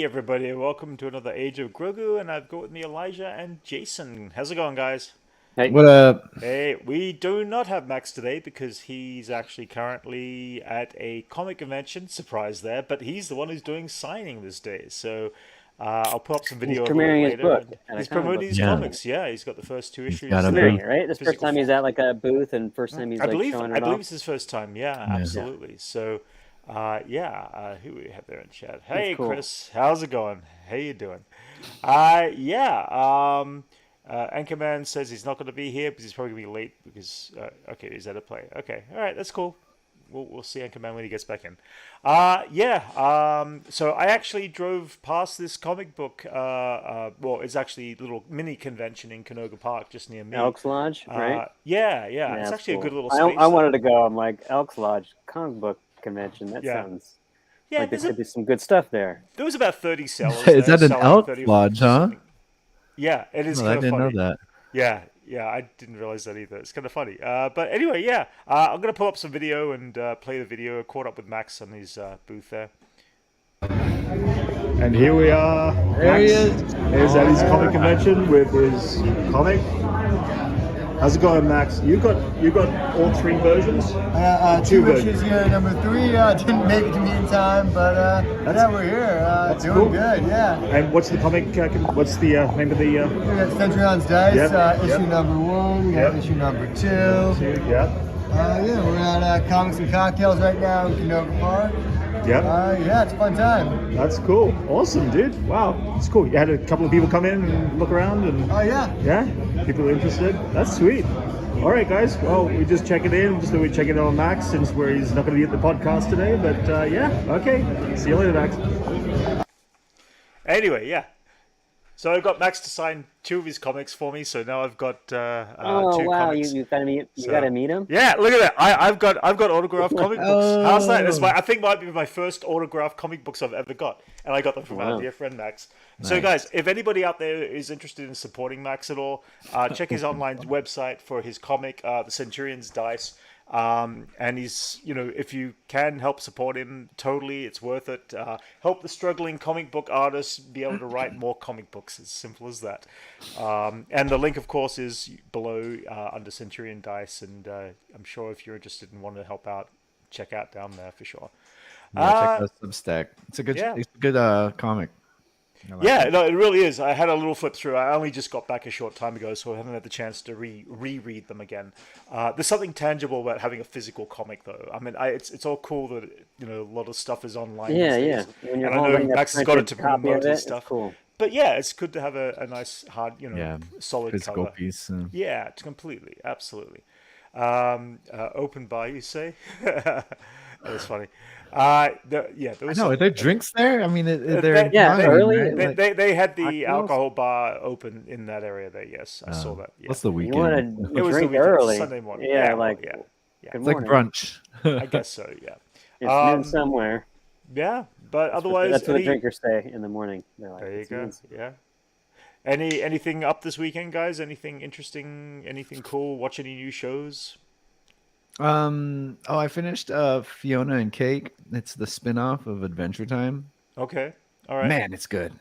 Hey everybody, and welcome to another Age of Grogu, and I've got with me Elijah and Jason. How's it going, guys? Hey, What up? Hey, we do not have Max today because he's actually currently at a comic convention. Surprise there, but he's the one who's doing signing this day. So I'll put up some he's video a little bit premiering his later, book and at a he's comic book promoting his Yeah, convention. comics. Yeah, he's got the first two he's issues got a Premiering booth. it, right? This first physical time he's form. at like a booth, and first time he's I like believe showing I it believe off. it's his first time. Yeah, Yeah. Yeah, absolutely. So, who we have there in chat? that's Hey, cool. Chris, how's it going? How you doing? Yeah. Anchorman says he's not going to be here because he's probably going to be late because okay, he's at a play. Okay, all right, that's cool. We'll see Anchorman when he gets back in. Yeah. So I actually drove past this comic book. Well, it's actually a little mini convention in Canoga Park, just near me. Elks Lodge, right? Yeah. Yeah, It's that's actually a good cool. little I space wanted there. to go. I'm like Elks Lodge comic book convention. That Yeah. sounds Yeah. like there could be some good stuff there. There was about 30 sellers Is there that an selling elk 30 lodge, huh? something. Yeah, it is No, I kind of didn't know funny. that. Yeah, I didn't realize that either. It's kind of funny. But anyway, yeah, I'm gonna pull up some video and play the video. I caught up with Max on his booth there. And here we are. There he is. Is at his comic convention with his comic. How's it going, Max? You got all three versions? Two versions. issues here. Number 3 didn't make it to me in time, but yeah, we're here. Doing cool. good. Yeah. And what's the comic? What's the name of the? We got Centurion's Dice. Yep, Issue yep. number 1. We got Yep. issue number 2. Yeah. Yeah, we're at Comics and Cocktails right now in Canoga Park. Yep. Yeah, it's a fun time. That's cool. Awesome, dude. Wow, it's cool. You had a couple of people come in and look around, and Oh yeah. yeah, people are interested. That's sweet. All right, guys. Well, we just checking in. Just we're checking in on Max since he's not going to be at the podcast today. But yeah, okay. See you later, Max. Anyway, yeah. So I got Max to sign 2 of his comics for me. So now I've got 2 Oh wow, comics. you gotta meet So- gotta meet him. Yeah, look at that. I've got autographed comic books. How's that? That's Oh. I think might be my first autographed comic books I've ever got, and I got them from our Wow. dear friend Max. So, Nice. guys, if anybody out there is interested in supporting Max at all, check his online website for his comic, The Centurion's Dice. And if you can help support him, totally, it's worth it. Help the struggling comic book artists be able to write more comic books. As simple as that. And the link, of course, is below under Centurion Dice. And I'm sure if you're interested and want to help out, check out down there for sure. Yeah, check out Substack. It's a good, yeah. it's a good comic. I like Yeah, it. no, it really is. I had a little flip through. I only just got back a short time ago, so I haven't had the chance to reread them again. There's something tangible about having a physical comic, though. I mean, it's all cool that a lot of stuff is online Yeah, these yeah. days. When you're And I know holding a Max has got it to printed copy promote of it, his it's stuff. cool. But yeah, it's good to have a nice hard, Yeah, solid physical cover. piece. Yeah, it's completely, absolutely. Open bar, you say? That's funny. There I was know. Are some, there drinks there? I mean, they're they- Yeah, dying, early, right? they, Like, they had the cocktails? alcohol bar open in that area there. Yes, I saw that. Yeah. What's the You weekend? want It to was the drink weekend, early. Sunday morning. Yeah, Yeah, like well, yeah. good It's like morning. brunch. I guess so. Yeah. It's Um, noon somewhere. Yeah, but otherwise, That's where the any, drinkers stay in the morning. They're like, there you "It's go. noon." Yeah. Anything up this weekend, guys? Anything interesting? Anything cool? Watch any new shows? Oh, I finished Fiona and Cake. It's the spin-off of Adventure Time. Okay. All right. Man, it's good.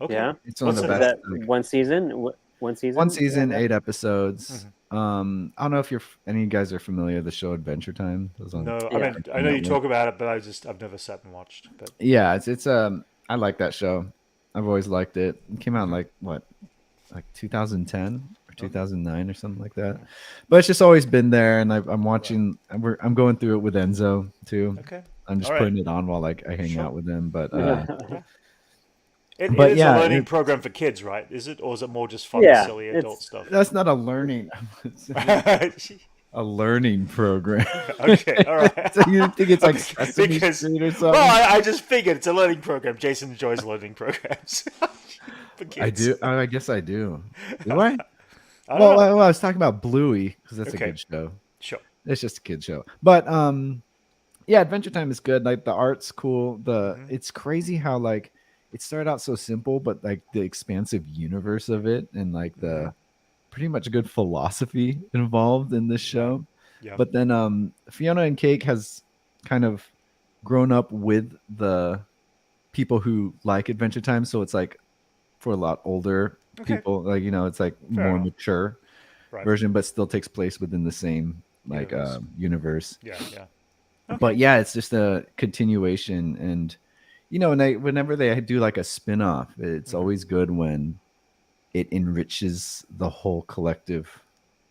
Okay. Yeah. It's one of What's the it- Is best. that like, one season? One season? one season, Yeah. 8 episodes. Mm-hmm. I don't know if any of you guys are familiar with the show Adventure Time. It was on No, Yeah. I mean I know you Network. talk about it, but I've never sat and watched. But Yeah, it's I like that show. I've always liked it. It came out in like 2010 or 2009 or something like that. But it's just always been there, and I'm watching. I'm going through it with Enzo too. okay. I'm just All right. putting it on while I hang Sure. out with him. But It But is yeah, a learning it- program for kids, right? Is it, or is it more just fun, Yeah, silly it's- adult stuff? that's not a learning. It's a learning program. Okay, all right. So you think it's like Sesame Because Street or something? well, I just figured it's a learning program. Jason enjoys learning programs. For kids. I do. Oh, I guess I do. Do I? I don't Well, know. I was talking about Bluey because that's Okay. a good show. Sure. It's just a kid show. But yeah, Adventure Time is good. Like the art's cool. It's crazy how like it started out so simple, but like the expansive universe of it and like the pretty much good philosophy involved in this show. Yeah. But then Fiona and Cake has kind of grown up with the people who like Adventure Time, so it's like for a lot older Okay. people, like it's like Fair more enough. mature Right. version, but still takes place within the same like Universe. universe. Yeah. But Okay. yeah, it's just a continuation, and and whenever they do like a spin-off, it's always good when it enriches the whole collective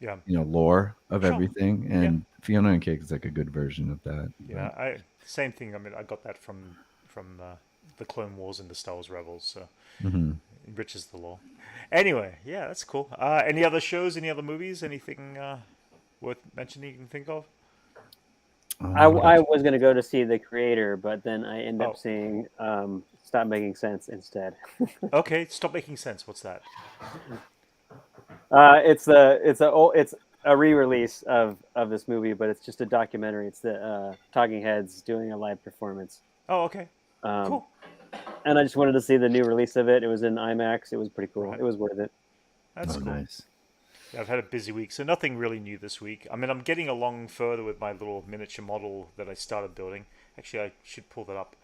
Yeah. lore of Sure. everything, Yeah. and Fiona and Cake is like a good version of that. Yeah. Same thing. I mean, I got that from the Clone Wars and the Star Wars Rebels, so Mm-hmm. it enriches the lore. Anyway, yeah, that's cool. Any other shows? Any other movies? Anything worth mentioning you can think of? I was gonna go to see The Creator, but then I end Oh. up seeing Stop Making Sense instead. Okay, stop making sense. What's that? It's a re-release of this movie, but it's just a documentary. It's the Talking Heads doing a live performance, Oh, okay. um, Cool. and I just wanted to see the new release of it. It was in IMAX. It was pretty cool. Right. It was worth it. That's Oh, cool. nice. Yeah, I've had a busy week, so nothing really new this week. I mean, I'm getting along further with my little miniature model that I started building. Actually, I should pull that up.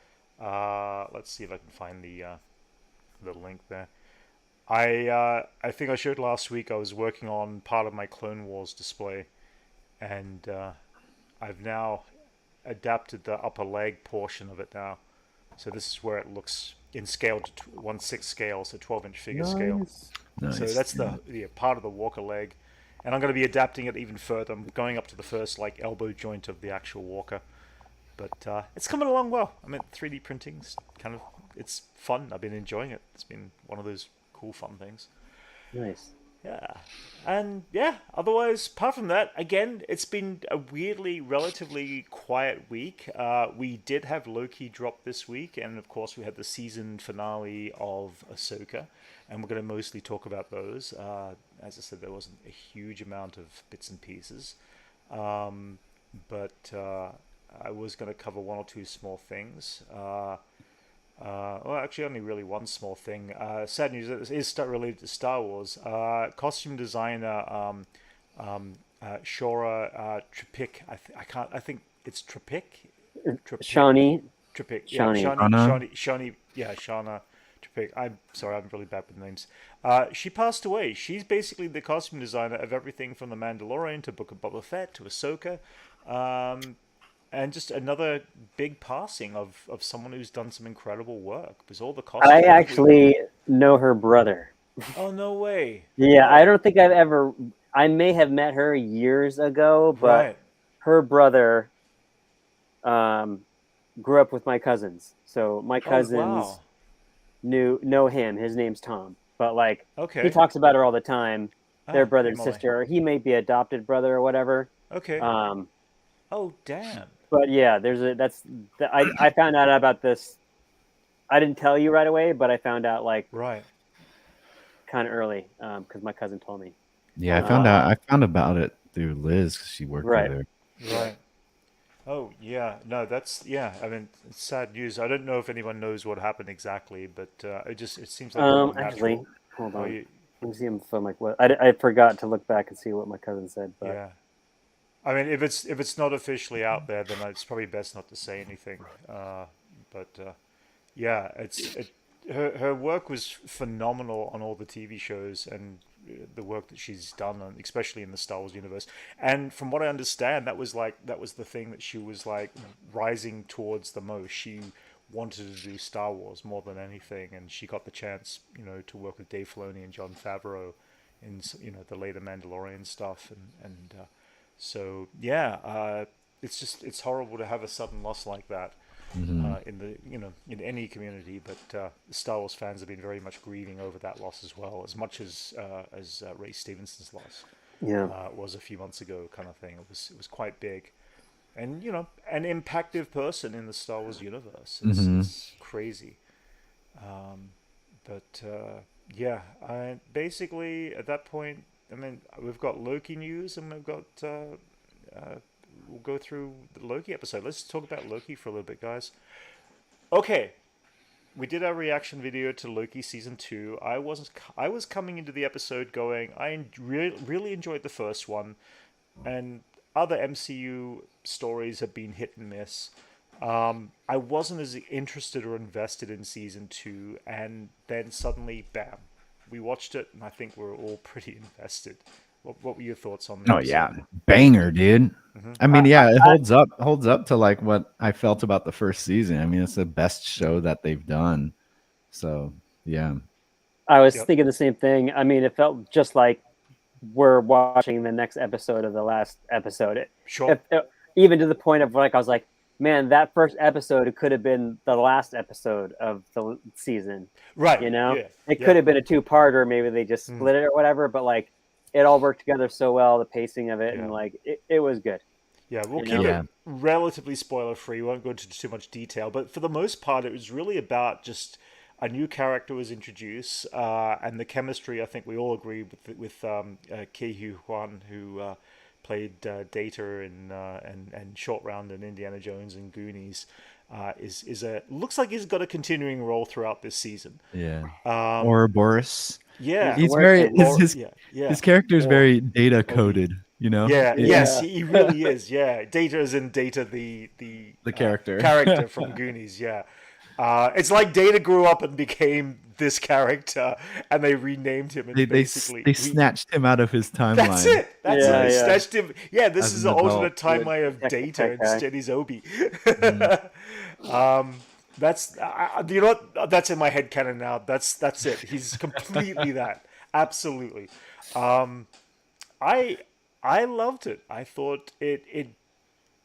Let's see if I can find the link there. I think I showed last week I was working on part of my Clone Wars display, and I've now adapted the upper leg portion of it now. So this is where it looks in scale to 1/6 scale, so 12-inch figure scale. Nice. So that's the part of the walker leg, and I'm going to be adapting it even further. I'm going up to the first like elbow joint of the actual walker, but it's coming along well. I mean, 3D printing's it's fun. I've been enjoying it. It's been one of those cool fun things. Nice. Yeah, and yeah. Otherwise, apart from that, again, it's been a weirdly, relatively quiet week. We did have Loki drop this week, and of course, we had the season finale of Ahsoka, and we're going to mostly talk about those. As I said, there wasn't a huge amount of bits and pieces, but I was going to cover one or two small things. Well, actually, only really one small thing. Sad news is related to Star Wars. Costume designer Shora Tripik. I think it's Tripik. Shawnee. Tripik. Yeah, Shawnee. Yeah, Shauna Tripik. I'm sorry, I'm really bad with names. She passed away. She's basically the costume designer of everything from The Mandalorian to Book of Boba Fett to Ahsoka. And just another big passing of someone who's done some incredible work. Because all the costumes. I actually know her brother. Oh, no way. Yeah, Oh. I don't think I've ever. I may have met her years ago, but Right. her brother grew up with my cousins. So my cousins wow. know him. His name's Tom. But like Okay. he talks about her all the time. Their brother and Emily. sister. Or he may be adopted brother or whatever. Okay. Oh, damn. But yeah, I found out about this. I didn't tell you right away, but I found out like Right. kind of early because my cousin told me. Yeah, I found about it through Liz because she worked Right. there. Right. Oh, yeah. No, I mean, it's sad news. I don't know if anyone knows what happened exactly, but it seems like Actually, natural. hold Oh, on. Let me see if I'm like what I forgot to look back and see what my cousin said. But yeah. I mean, if it's not officially out there, then it's probably best not to say anything. But yeah, her work was phenomenal on all the TV shows and the work that she's done, especially in the Star Wars universe. And from what I understand, that was the thing that she was like rising towards the most. She wanted to do Star Wars more than anything, and she got the chance, to work with Dave Filoni and Jon Favreau in the later Mandalorian stuff, and so yeah, it's horrible to have a sudden loss like that. In any community, but Star Wars fans have been very much grieving over that loss as well, as much as Ray Stevenson's loss was a few months ago, kind of thing. It was quite big, and an impactive person in the Star Wars universe. It's crazy, but yeah, I basically at that point, I mean, we've got Loki news, and we've got. We'll go through the Loki episode. Let's talk about Loki for a little bit, guys. Okay, we did our reaction video to Loki season 2. I was coming into the episode going, I really enjoyed the first one, and other MCU stories have been hit and miss. I wasn't as interested or invested in season 2, and then suddenly, bam, we watched it, and I think we're all pretty invested. What were your thoughts on the Oh episode? yeah, banger, dude. I mean, yeah, it holds up to like what I felt about the first season. I mean, it's the best show that they've done. So yeah, I was Yep. thinking the same thing. I mean, it felt just like we're watching the next episode of the last episode. Sure. Even to the point of like I was like, man, that first episode could have been the last episode of the season. Right. You know, Yeah. it Yeah. could have been a two-parter. Maybe they just split it or whatever. But like, it all worked together so well. The pacing of it Yeah. and like it was good. Yeah, we'll You keep know? Yeah. it relatively spoiler free. We won't go into too much detail, but for the most part, it was really about just a new character was introduced, and the chemistry. I think we all agree with Ke Huan, who played Data and Short Round and Indiana Jones and Goonies. Is a looks like he's got a continuing role throughout this season. yeah. Ouroboros. Yeah, He's the very worst his yeah, yeah. his character is Or- very data coded. You know. Yeah, It- yes, he really is. Yeah, Data is in Data, the character. character from Goonies. Yeah, it's like Data grew up and became this character, and they renamed him. And They basically, they snatched him out of his timeline. That's it. That's Yeah, it. They yeah. snatched him. Yeah, this As is an an alternate adult. timeline of Tech- Data. tech guy. Instead, he's Obi. That's you know what? That's in my head canon now. That's it. He's completely that. Absolutely. I I loved it. I thought it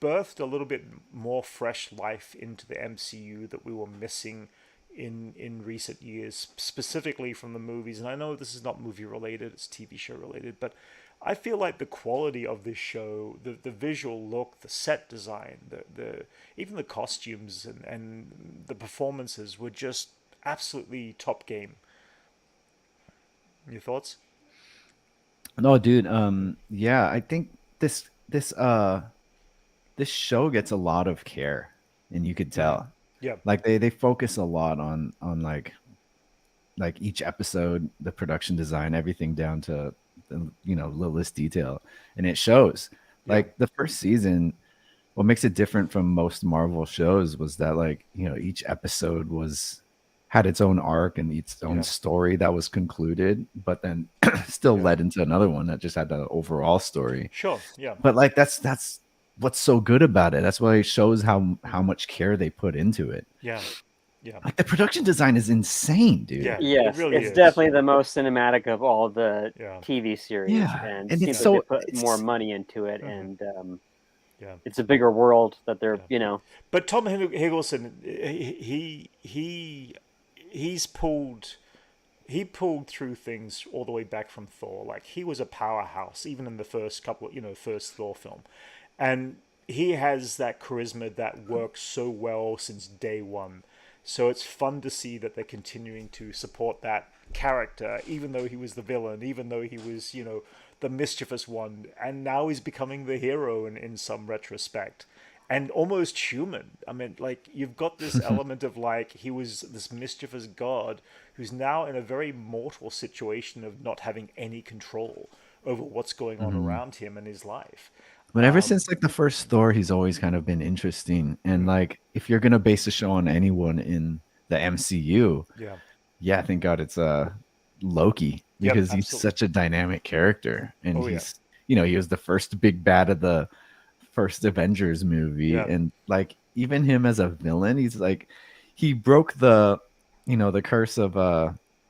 birthed a little bit more fresh life into the MCU that we were missing in recent years, specifically from the movies. And I know this is not movie related; it's TV show related, but I feel like the quality of this show, the visual look, the set design, the even the costumes and the performances were just absolutely top game. Your thoughts? No, dude. Yeah, I think this show gets a lot of care, and you could tell. Yeah. Like they focus a lot on like each episode, the production design, everything down to the littlest detail, and it shows. Like the first season, what makes it different from most Marvel shows was that like each episode had its own arc and its own story that was concluded, but then still led into another one that just had the overall story. Sure. Yeah. But like that's what's so good about it. That's why it shows how much care they put into it. Yeah. Yeah. Like the production design is insane, dude. Yeah. Yes, It really it's is. definitely the most cinematic of all the Yeah. TV series, Yeah, and, and seems it's like so- they put it's- more money into it, and Yeah. it's a bigger world that they're But Tom Hiddleston, he's pulled through things all the way back from Thor. Like he was a powerhouse even in the first first Thor film, and he has that charisma that works so well since day one. So it's fun to see that they're continuing to support that character, even though he was the villain, even though he was the mischievous one, and now he's becoming the hero in some retrospect. And almost human. I mean, like, you've got this element of, like, he was this mischievous god who's now in a very mortal situation of not having any control over what's going on around him and his life. But ever since like the first Thor, he's always kind of been interesting. And like if you're gonna base a show on anyone in the MCU, Yeah. thank God it's Loki, Yep, because he's absolutely. such a dynamic character, and Oh, yeah. he's he was the first big bad of the first Avengers movie, Yeah. and like even him as a villain, he's like he broke the the curse of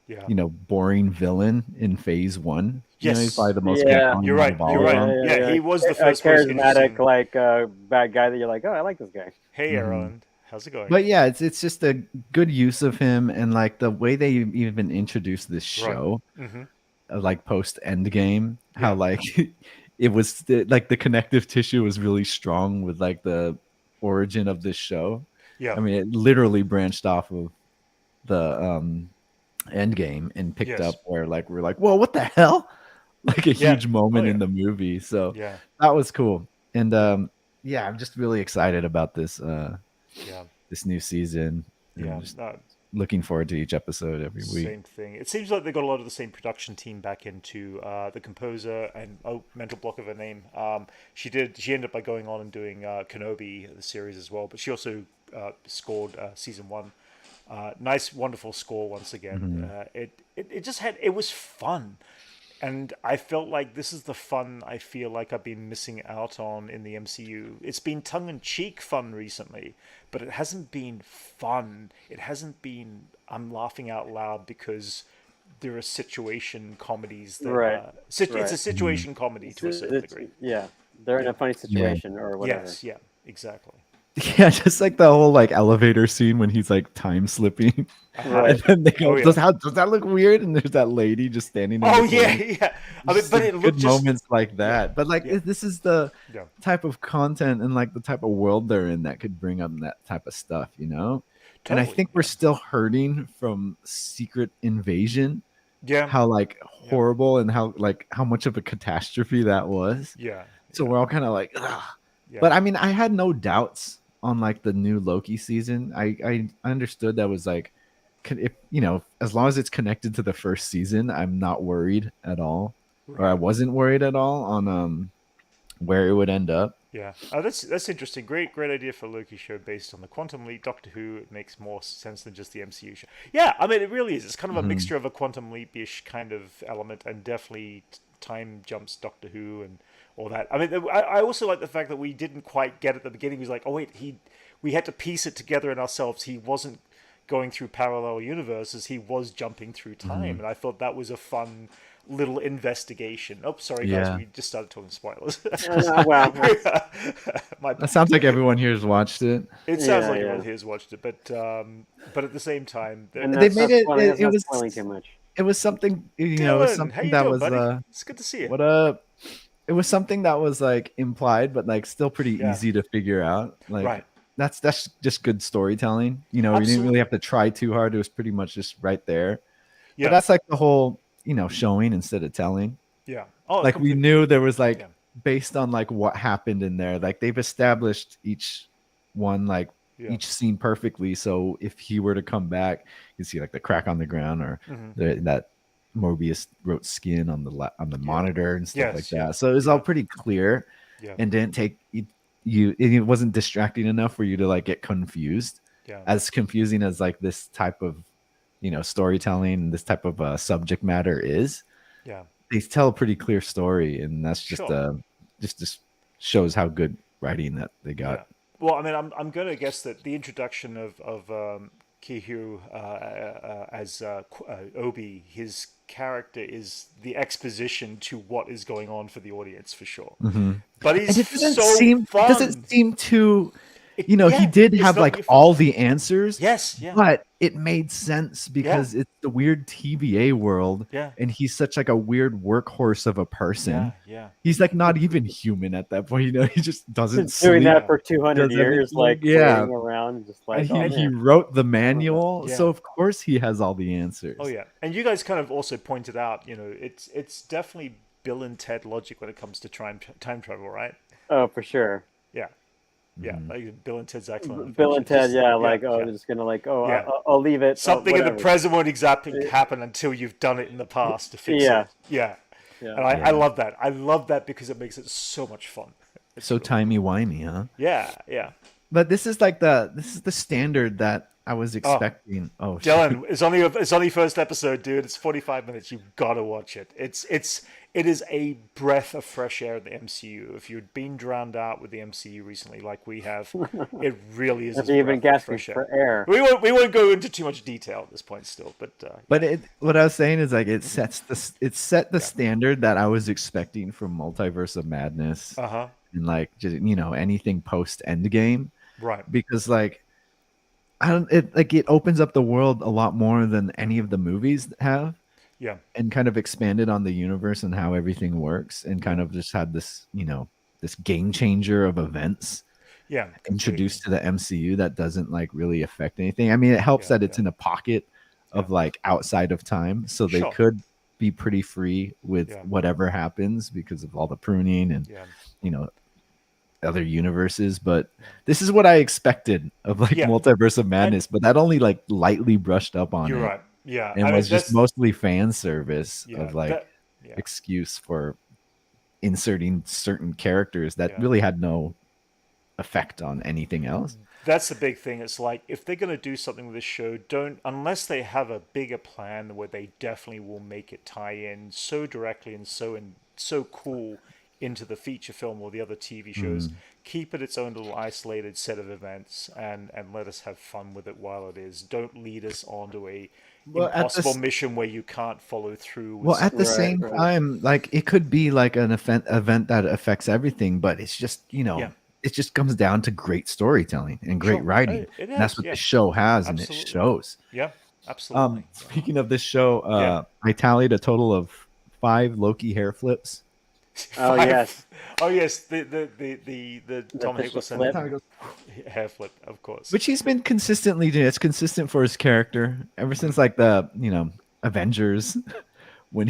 Yeah. boring villain in phase 1. Yes. He's probably the most Yeah. iconic You're right. of all You're of right. them. Yeah, he was the a first person charismatic, introducing- like bad guy that you're like, oh, I like this guy. Hey, Erland, how's it going? But yeah, it's just a good use of him, and like the way they even introduced this show, like post Endgame, how like it was like the connective tissue was really strong with like the origin of this show. Yeah. I mean, it literally branched off of the Endgame and picked Yes. up where like we're like, whoa, what the hell? Like a Yeah. huge moment Oh, in yeah. the movie. So Yeah. that was cool. And yeah, I'm just really excited about this Yeah. this new season. And Yeah. just- No, looking forward to each episode every week. Same thing. It seems like they got a lot of the same production team back into the composer and mental block of her name. She ended up by going on and doing Kenobi the series as well, but she also scored season 1. Nice, wonderful score once again. It was fun. And I felt like this is the fun I feel like I've been missing out on in the MCU. It's been tongue-in-cheek fun recently, but it hasn't been fun. It hasn't been, I'm laughing out loud because there are situation comedies. That, It's a situation comedy to a certain degree. Yeah, they're in a funny situation or whatever. Yes, yeah, exactly. Yeah, just like the whole like elevator scene when he's like time slipping, and then they go, does that look weird? And there's that lady just standing. Oh yeah. I mean, but it looked good moments like that. But like this is the Yeah. type of content and like the type of world they're in that could bring up that type of stuff, you know. And I Totally, think we're still hurting from Secret Invasion. Yeah. How like horrible and how much of a catastrophe that was. Yeah. So we're all kind of like, ugh. Yeah. But I mean, I had no doubts on like the new Loki season. I understood that was like, if you know, as long as it's connected to the first season, I'm not worried at all, or I wasn't worried at all on where it would end up. Yeah, that's interesting. Great idea for a Loki show based on the Quantum Leap. Doctor Who, it makes more sense than just the MCU show. Yeah, I mean, it really is. It's kind of a mixture of a Quantum Leap-ish kind of element and definitely time jumps Doctor Who and all that. I mean, I also like the fact that we didn't quite get at the beginning. He was like, oh wait, we had to piece it together in ourselves. He wasn't going through parallel universes. He was jumping through time, and I thought that was a fun little investigation. Oh, sorry guys, we just started talking spoilers. Wow. That sounds like everyone here has watched it. It sounds like everyone here has watched it, but at the same time, they made it. It was spoiling too much. It was something, you know, it was something that was. It's good to see you. What up? It was something that was like implied, but like still pretty easy to figure out. Like that's just good storytelling. You know, you didn't really have to try too hard. It was pretty much just right there. Yeah, but that's like the whole, you know, showing instead of telling. Yeah. Oh, like we knew there was like based on like what happened in there. Like they've established each one, like each scene perfectly. So if he were to come back, you see like the crack on the ground or that Mobius wrote skin on the monitor and stuff like that. So it was all pretty clear and didn't take you. It wasn't distracting enough for you to like get confused. Yeah. As confusing as like this type of, you know, storytelling, this type of subject matter is. Yeah, they tell a pretty clear story, and that's just just shows how good writing that they got. Yeah. Well, I mean, I'm going to guess that the introduction of Kihu as Obi, his character is the exposition to what is going on for the audience for sure. But he's fun. Doesn't seem too. You know, he did have like all the answers. Yes, yeah. But it made sense because it's the weird TVA world. Yeah. And he's such like a weird workhorse of a person. Yeah. He's like not even human at that point. You know, he just doesn't doing that for 200 years, like playing around, just like he wrote the manual, so of course he has all the answers. Oh yeah, and you guys kind of also pointed out, you know, it's definitely Bill and Ted logic when it comes to time travel, right? Oh, for sure. Yeah. Yeah, like Bill and Ted's excellent. Bill and Ted, they're just gonna like, I'll leave it. Something in the present won't exactly happen until you've done it in the past to fix it. Yeah. And I love that. I love that because it makes it so much fun. It's so timey-wimey, huh? Yeah. But this is the standard that I was expecting. Oh, Dylan, it's only first episode, dude. It's 45 minutes. You've got to watch it. It is a breath of fresh air in the MCU. If you'd been drowned out with the MCU recently, like we have, it really is. Even gasping for air. We won't go into too much detail at this point, still. But what I was saying is like it set the standard that I was expecting from Multiverse of Madness. And like just, you know, anything post Endgame. Right. Because like it opens up the world a lot more than any of the movies have. Yeah. And kind of expanded on the universe and how everything works and kind of just had this, you know, this game changer of events introduced to the MCU that doesn't like really affect anything. I mean, it helps that it's in a pocket of like outside of time. So they could be pretty free with whatever happens because of all the pruning and, you know, other universes, but this is what I expected of like Yeah. Multiverse of Madness, but that only like lightly brushed up on You're it right. Yeah. and I mean, was just that's mostly fan service yeah. of like Yeah. excuse for inserting certain characters that Yeah. really had no effect on anything else. That's the big thing. It's like if they're going to do something with this show, don't unless they have a bigger plan where they definitely will make it tie in so directly and so cool into the feature film or the other TV shows. Keep it its own little isolated set of events and let us have fun with it while it is. Don't lead us onto a Well, at impossible this- mission where you can't follow through. With Well, at the Right, same right. time, like it could be like an event that affects everything, but it's just, Yeah. it just comes down to great storytelling and great Sure. writing. It And that's has, what yeah. the show has, and Absolutely. it shows. Yeah, absolutely. Speaking of this show, Yeah. I tallied a total of 5 Loki hair flips. Oh, Five- yes. Oh yes, the Tom official Hiddleston flip. hair flip, of course. Which he's been consistently doing. It's consistent for his character ever since like the Avengers, when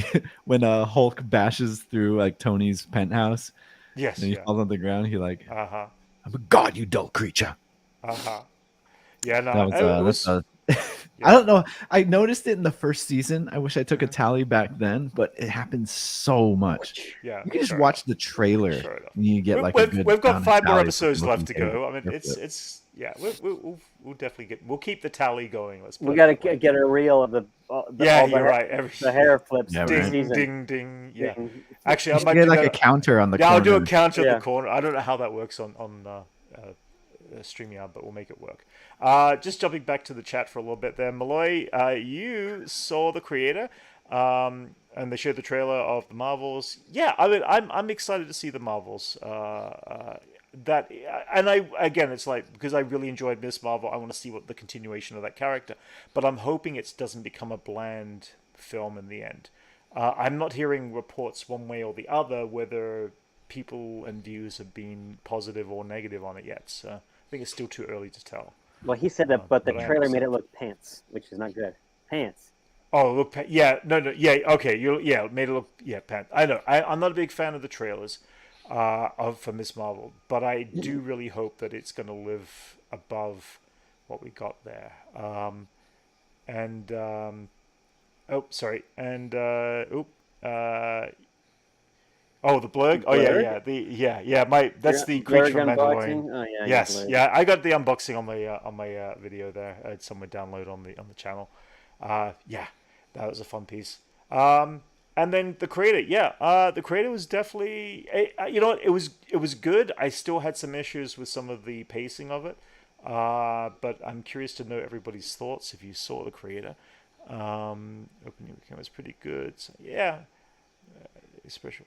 Hulk bashes through like Tony's penthouse Yes, and he yeah. falls on the ground. He like, Uh huh. I'm a god, you dull creature. Uh huh. Yeah, no, That was, it was. I don't know. I noticed it in the first season. I wish I took a tally back then, but it happens so much. Yeah, You can just fair watch the trailer Fair enough. and you get like a good. We've got round 5 more tally episodes for left to Loki go. I mean, hair it's flip. yeah. We'll definitely we'll keep the tally going. Let's. We put it got to that way. get a reel of Yeah, all you're right. the hair flips. Yeah, this right. Ding, season. ding, ding. Yeah. Ding. Actually, You I should might get do like that. a counter on the Yeah, corner. I'll do a counter Yeah. at the corner. I don't know how that works on StreamYard, but we'll make it work. Just jumping back to the chat for a little bit there, Malloy, you saw the creator, and they showed the trailer of the Marvels. Yeah, I mean, I'm excited to see the Marvels. That and again, it's like because I really enjoyed Miss Marvel, I want to see what the continuation of that character. But I'm hoping it doesn't become a bland film in the end. I'm not hearing reports one way or the other whether people and views have been positive or negative on it yet. So I think it's still too early to tell. Well, he said that, but the but I trailer made understand. it look pants, which is not good. Pants. Oh, look, yeah, no, yeah, okay, yeah, it made it look, yeah, Pat. I know, I'm not a big fan of the trailers, for Miss Marvel, but I do really hope that it's going to live above what we got there. Oh, sorry, and oh, the blurg. Oh yeah, Blurg? yeah. That's the creature from Blurg Mandalorian. unboxing? Oh, yeah, Yes, Blurg. yeah. I got the unboxing on my video there. I had someone download on the channel. Yeah, that was a fun piece. And then the creator, yeah. The creator was definitely, you know what? It was good. I still had some issues with some of the pacing of it. But I'm curious to know everybody's thoughts if you saw the creator. Opening weekend was pretty good. So, yeah, especially.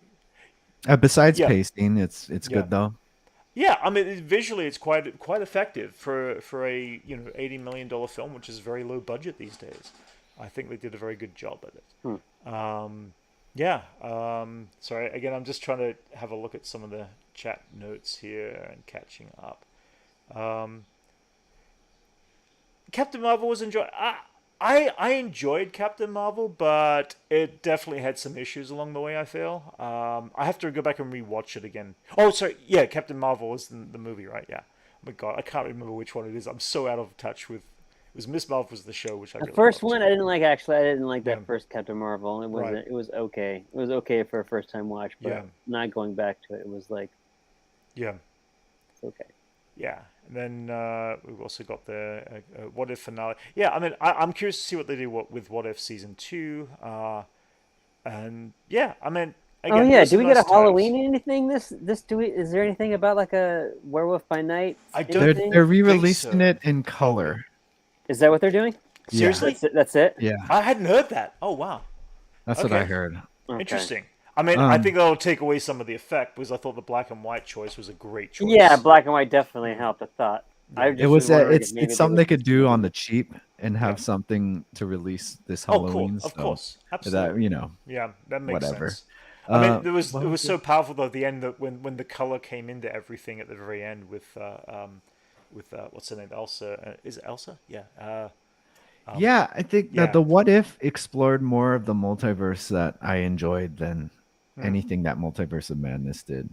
Besides Yeah. pasting, it's Yeah. good though. Yeah, I mean visually it's quite effective for a $80 million film, which is very low budget these days. I think they did a very good job at it. Yeah. Sorry, again, I'm just trying to have a look at some of the chat notes here and catching up. Captain Marvel was enjoyed. I enjoyed Captain Marvel, but it definitely had some issues along the way, I feel. I have to go back and rewatch it again. Oh, sorry. Yeah, Captain Marvel is the movie, right? Yeah. Oh my God, I can't remember which one it is. I'm so out of touch with... It was Miss Marvel was the show, which I The really first loved. one I didn't like. Actually, I didn't like that Yeah. first Captain Marvel. It was Right. it was okay. It was okay for a first time watch, but Yeah. not going back to it. It was like Yeah. it's okay. Yeah. And then we've also got the What If finale. Yeah, I mean, I'm curious to see what they do with What If Season 2. And yeah, I mean... Again, Oh yeah, there's do some we get a nice titles. Halloween anything? Is there anything about like a Werewolf by Night? I don't anything? They're re-releasing so. it in color. Is that what they're doing? Seriously? That's it. Yeah, I hadn't heard that. Oh, wow. that's what I Okay. heard. Okay. Interesting. I mean, I Um, think that'll take away some of the effect because I thought the black and white choice was a great choice. Yeah, black and white definitely helped. I thought. I It was wondering it's if maybe it's something they would- could do on the cheap and have Yeah. something to release this Oh, Halloween. cool. Of so course. that Absolutely. yeah. That makes whatever. sense. I mean, it what was so powerful though at the end that when the color came into everything at the very end with what's her name, Elsa? Is it Elsa? Yeah. Yeah, I think yeah. that the What If explored more of the multiverse that I enjoyed than Hmm. anything that Multiverse of Madness did.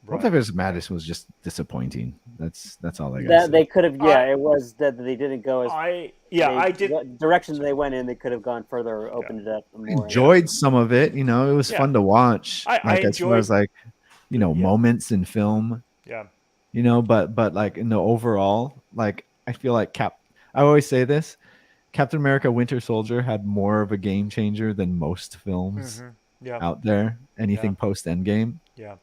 Right. Multiverse of Madness was just disappointing. That's all I got to That say. they could have, I- it was that they didn't go as I did. what direction they went in. They could have gone further, or opened it up I more. enjoyed some of it. You know, it was Yeah. fun to watch. I Like as far enjoyed. as like, you know, Yeah. moments in film. Yeah. You know, but like in the overall, like I feel like I always say this, Captain America Winter Soldier had more of a game changer than most films Yeah. out there. Anything post Endgame. Yeah.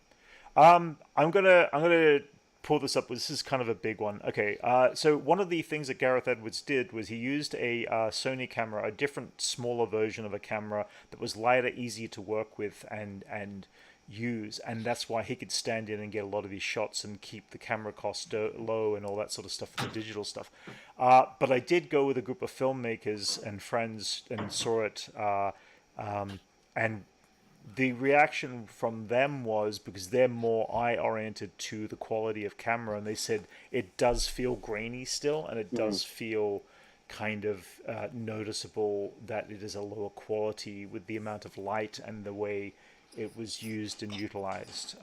I'm gonna pull this up. This is kind of a big one. Okay. So one of the things that Gareth Edwards did was he used a Sony camera, a different, smaller version of a camera that was lighter, easier to work with, and use, and that's why he could stand in and get a lot of his shots and keep the camera cost low and all that sort of stuff for the digital stuff. But I did go with a group of filmmakers and friends and saw it, and the reaction from them was, because they're more eye oriented to the quality of camera, and they said it does feel grainy still, and it does feel kind of noticeable that it is a lower quality with the amount of light and the way it was used and utilized.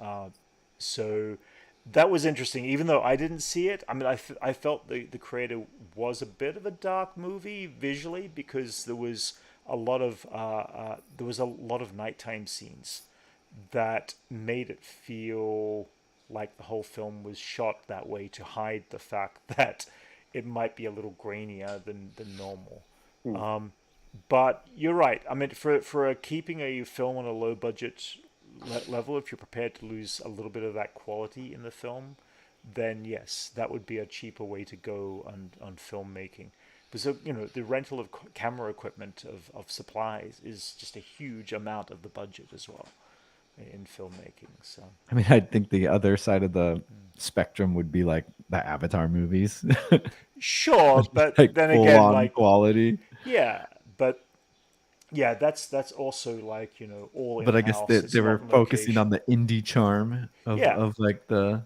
So that was interesting, even though I didn't see it. I mean, I felt the creator was a bit of a dark movie visually, because there was a lot of nighttime scenes that made it feel like the whole film was shot that way to hide the fact that it might be a little grainier than normal. But you're right. I mean, for keeping a film on a low budget level, if you're prepared to lose a little bit of that quality in the film, then yes, that would be a cheaper way to go on filmmaking. Because, you know, the rental of camera equipment, of supplies, is just a huge amount of the budget as well in filmmaking. So I mean, I think the other side of the spectrum would be like the Avatar movies. sure, but like then full again, on like, quality. yeah, but yeah, that's also like, you know, all in. But I guess they were focusing on the indie charm of like the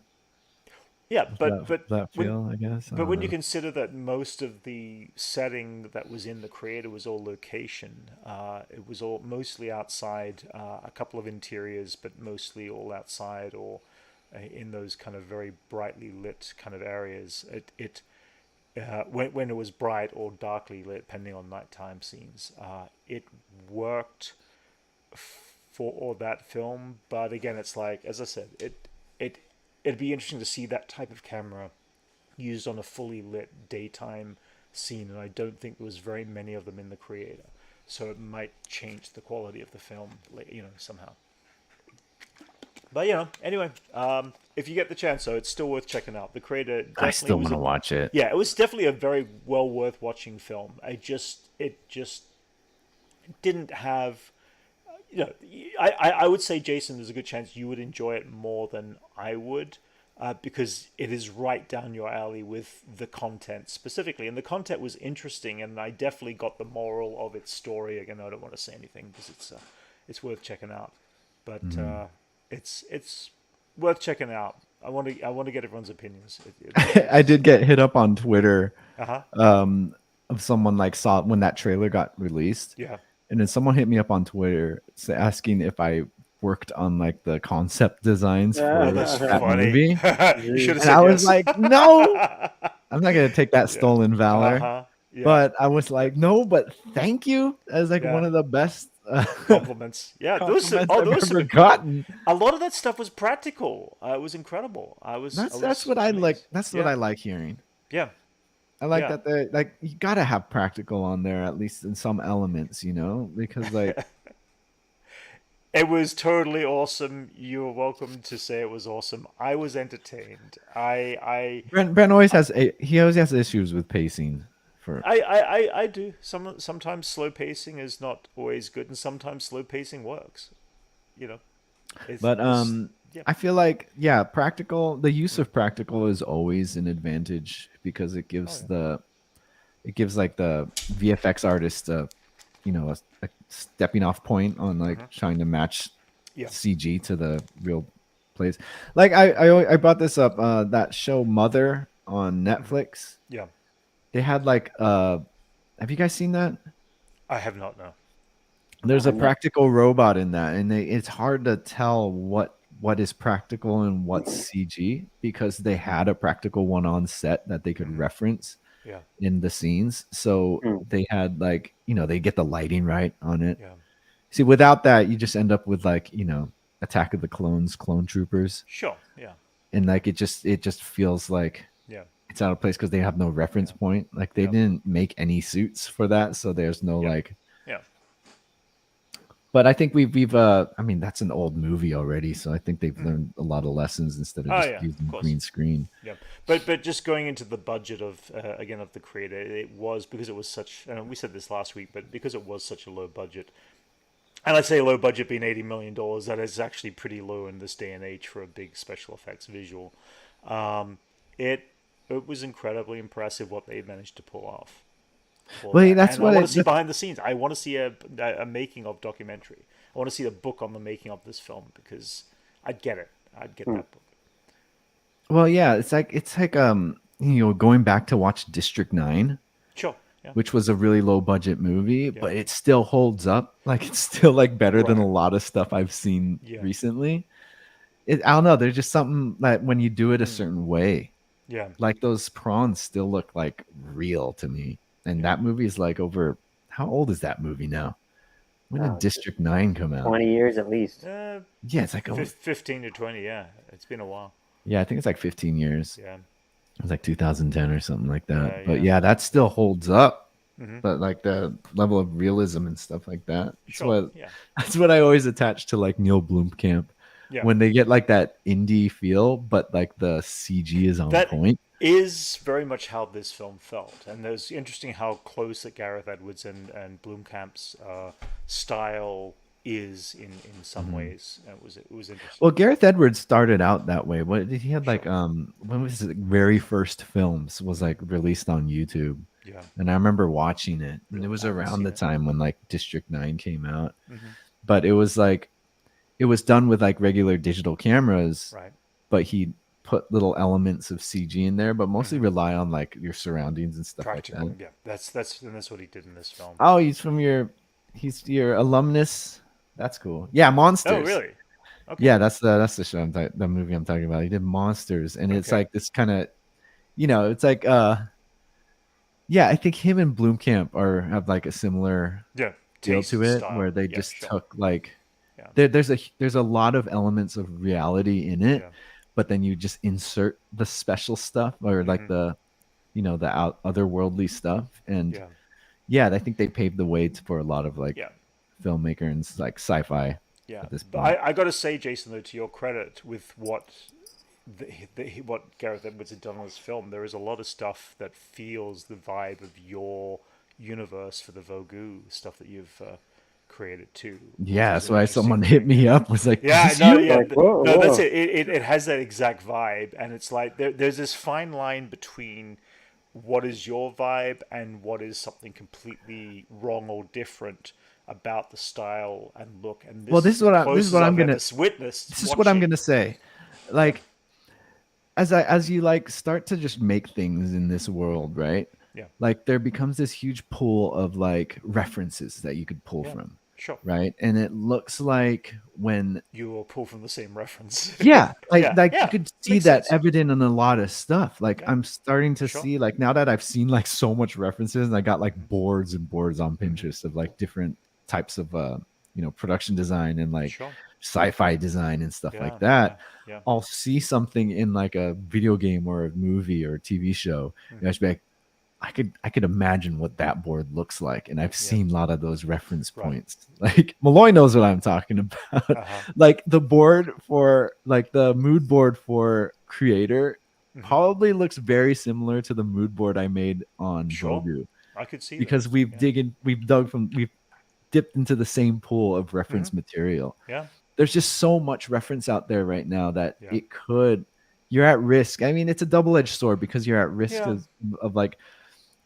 that feel, I guess. But when you consider that most of the setting that was in the creator was all location, it was all mostly outside, a couple of interiors, but mostly all outside, or in those kind of very brightly lit kind of areas. When it was bright or darkly lit, depending on nighttime scenes, it worked for that film. But again, it's like, as I said, it'd be interesting to see that type of camera used on a fully lit daytime scene, and I don't think there was very many of them in the creator, so it might change the quality of the film, you know, somehow. But you know, anyway, if you get the chance, though, it's still worth checking out. The creator definitely I still want to watch it. Yeah, it was definitely a very well worth watching film. It just didn't have, you know, I would say, Jason, there's a good chance you would enjoy it more than I would, because it is right down your alley with the content specifically, and the content was interesting, and I definitely got the moral of its story. Again, I don't want to say anything because it's worth checking out, but it's worth checking out. I want to get everyone's opinions. I did get hit up on Twitter Uh-huh. of someone like saw when that trailer got released. Yeah. And then someone hit me up on Twitter asking if I worked on like the concept designs for That's that funny. movie. You should have And said I was yes. like, no, I'm not gonna take that stolen valor. Uh-huh. Yeah. But I was like, no, but thank you. As like one of the best compliments. Yeah, compliments there I've was ever gotten. a lot of that stuff was practical. It was incredible. That's what I like. That's what I like hearing. Yeah. I like that they like you gotta have practical on there, at least in some elements, you know, because like it was totally awesome. You're welcome to say it was awesome. I was entertained. Brent always has issues with pacing. I do. Sometimes slow pacing is not always good, and sometimes slow pacing works. You know. I feel like practical. The use of practical is always an advantage because it gives like the VFX artist a stepping off point on like trying to match CG to the real plays. Like I brought this up that show Mother on Netflix. Yeah. They had like have you guys seen that? I have not, no. There's a practical robot in that, and it's hard to tell what what is practical and what's CG, because they had a practical one on set that they could reference Yeah. in the scenes. So they had like, they get the lighting right on it. Yeah. See, without that, you just end up with like, Attack of the Clones, Clone Troopers, Sure. Yeah. and like it just feels like Yeah. it's out of place because they have no reference point. Like they didn't make any suits for that, so there's no like. Yeah. But I think we've I mean, that's an old movie already, so I think they've learned a lot of lessons instead of just using green screen. Yeah, but just going into the budget of again of the creator, it was because it was such. We said this last week, but because it was such a low budget, and I'd say low budget being $80 million, that is actually pretty low in this day and age for a big special effects visual. It was incredibly impressive what they managed to pull off. Well, that's and what I want to see behind the scenes. I want to see a making of documentary. I want to see a book on the making of this film because I'd get it. I'd get that book. Well, yeah, it's like going back to watch District 9. Sure. Yeah. Which was a really low budget movie, but it still holds up. Like it's still like better than a lot of stuff I've seen recently. I don't know. There's just something that when you do it a certain way, like those prawns still look like real to me. And that movie is like over. How old is that movie now? When did District 9 come out? 20 years at least. Yeah, it's like 15 to 20. Yeah, it's been a while. Yeah, I think it's like 15 years. Yeah. It was like 2010 or something like that. But yeah, that still holds up. But like the level of realism and stuff like that. That's what I always attach to like Neil Blomkamp. Yeah. When they get like that indie feel, but like the CG is on point. Is very much how this film felt. And it's interesting how close that Gareth Edwards and Blomkamp's style is in some ways. It was interesting. Well, Gareth Edwards started out that way. What he had like when was his very first films was like released on YouTube. Yeah. And I remember watching it. And it was around the time when like District 9 came out. But it was like it was done with like regular digital cameras. Right. But he put little elements of CG in there, but mostly rely on like your surroundings and stuff practical, like that. Yeah. That's what he did in this film. Oh, he's your alumnus. That's cool. Yeah, Monsters. Oh, really? Okay. Yeah, that's the show the movie I'm talking about. He did Monsters, and it's like this kind of, it's like I think him and Blomkamp have like a similar deal to it, style. Where they just took like there's a lot of elements of reality in it, but then you just insert the special stuff or like the the otherworldly stuff, and I think they paved the way for a lot of like filmmaker and like sci-fi. Yeah, I got to say, Jason, though, to your credit, with what Gareth Edwards had done on this film, there is a lot of stuff that feels the vibe of your universe for the Vogu stuff that you've created too. Yeah, that's why someone hit me up was like, that's it. It has that exact vibe, and it's like there's this fine line between what is your vibe and what is something completely wrong or different about the style and look. And this is what I'm gonna say. Like, as you like start to just make things in this world, right? Yeah. Like there becomes this huge pool of like references that you could pull from. Sure. Right. And it looks like when you will pull from the same reference. Yeah. You could see that evident in a lot of stuff. Like I'm starting to see like now that I've seen like so much references, and I got like boards and boards on Pinterest of like different types of production design and like sci-fi design and stuff like that. I'll see something in like a video game or a movie or a TV show, and I should be like, I could imagine what that board looks like, and I've seen a lot of those reference points. Like Malloy knows what I'm talking about. Like the board for like the mood board for Creator probably looks very similar to the mood board I made on Grogu. I could see because we've dipped into the same pool of reference material. Yeah, there's just so much reference out there right now that you're at risk. I mean, it's a double-edged sword because you're at risk of like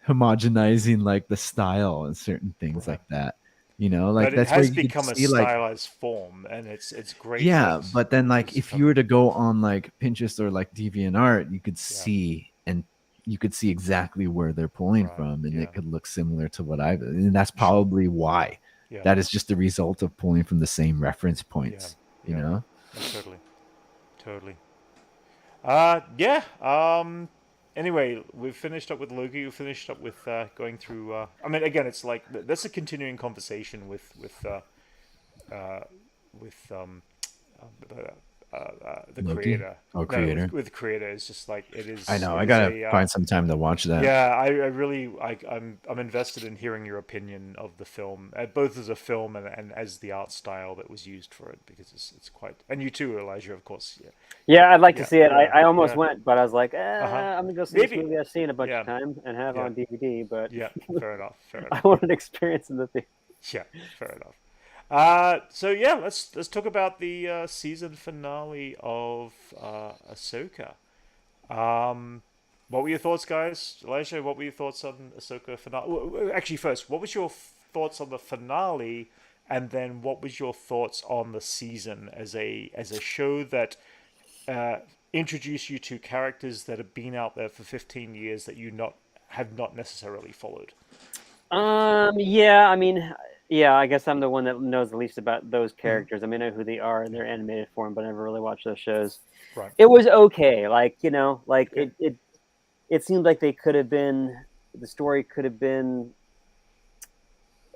homogenizing like the style and certain things like that. Like but that's it has where you become a stylized form, and it's great. Yeah, but then like if you were to go on like Pinterest or like DeviantArt, you could see exactly where they're pulling from, and it could look similar to what and that's probably why. That is just the result of pulling from the same reference points. You know? Totally. Totally. Yeah. Anyway, we've finished up with Loki. We finished up with going through. I mean, again, it's like that's a continuing conversation with the Loki? creator. Oh, No, creator. with the creator, it's just like it is. I know. It I is gotta a, find some time to watch that. yeah, I really, I'm invested in hearing your opinion of the film, both as a film and as the art style that was used for it, because it's quite. And you too, Elijah, of course. Yeah, Yeah, I'd like yeah, to see it. yeah, I almost yeah. went, but I was like, Uh-huh. I'm gonna go see Maybe. this movie I've seen a bunch Yeah, of times and have yeah, on DVD. But yeah. Fair enough. Fair I enough. wanted to experience in the theater. Yeah, fair enough. So yeah, let's talk about the season finale of Ahsoka. What were your thoughts, guys? Elijah, what were your thoughts on Ahsoka finale? Actually, first, what was your thoughts on the finale, and then what was your thoughts on the season as a show that introduced you to characters that have been out there for 15 years that you have not necessarily followed? Yeah, I mean, yeah, I guess I'm the one that knows the least about those Mm-hmm. characters. I mean, I know who they are in their animated form, but I never really watched those shows. Right. It was okay, like like Okay. it seemed like they could have been. The story could have been.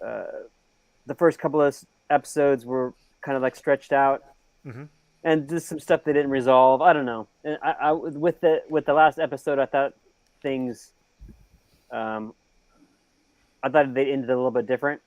The first couple of episodes were kind of like stretched out, Mm-hmm. and just some stuff they didn't resolve. I don't know. And I with the last episode, I thought things. I thought they ended a little bit different.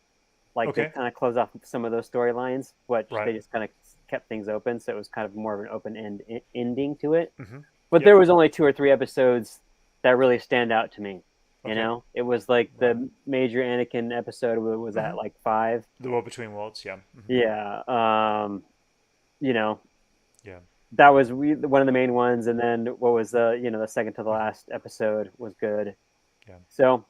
Like Okay. they kind of closed off some of those storylines, but Right. they just kind of kept things open, so it was kind of more of an open ending to it. Mm-hmm. But Yep. there was only 2 or 3 episodes that really stand out to me. Okay. It was like the major Anakin episode was at like 5. The War Between Worlds, yeah. Mm-hmm. Yeah. Yeah. That was one of the main ones, and then what was the second to the last episode was good. Yeah. So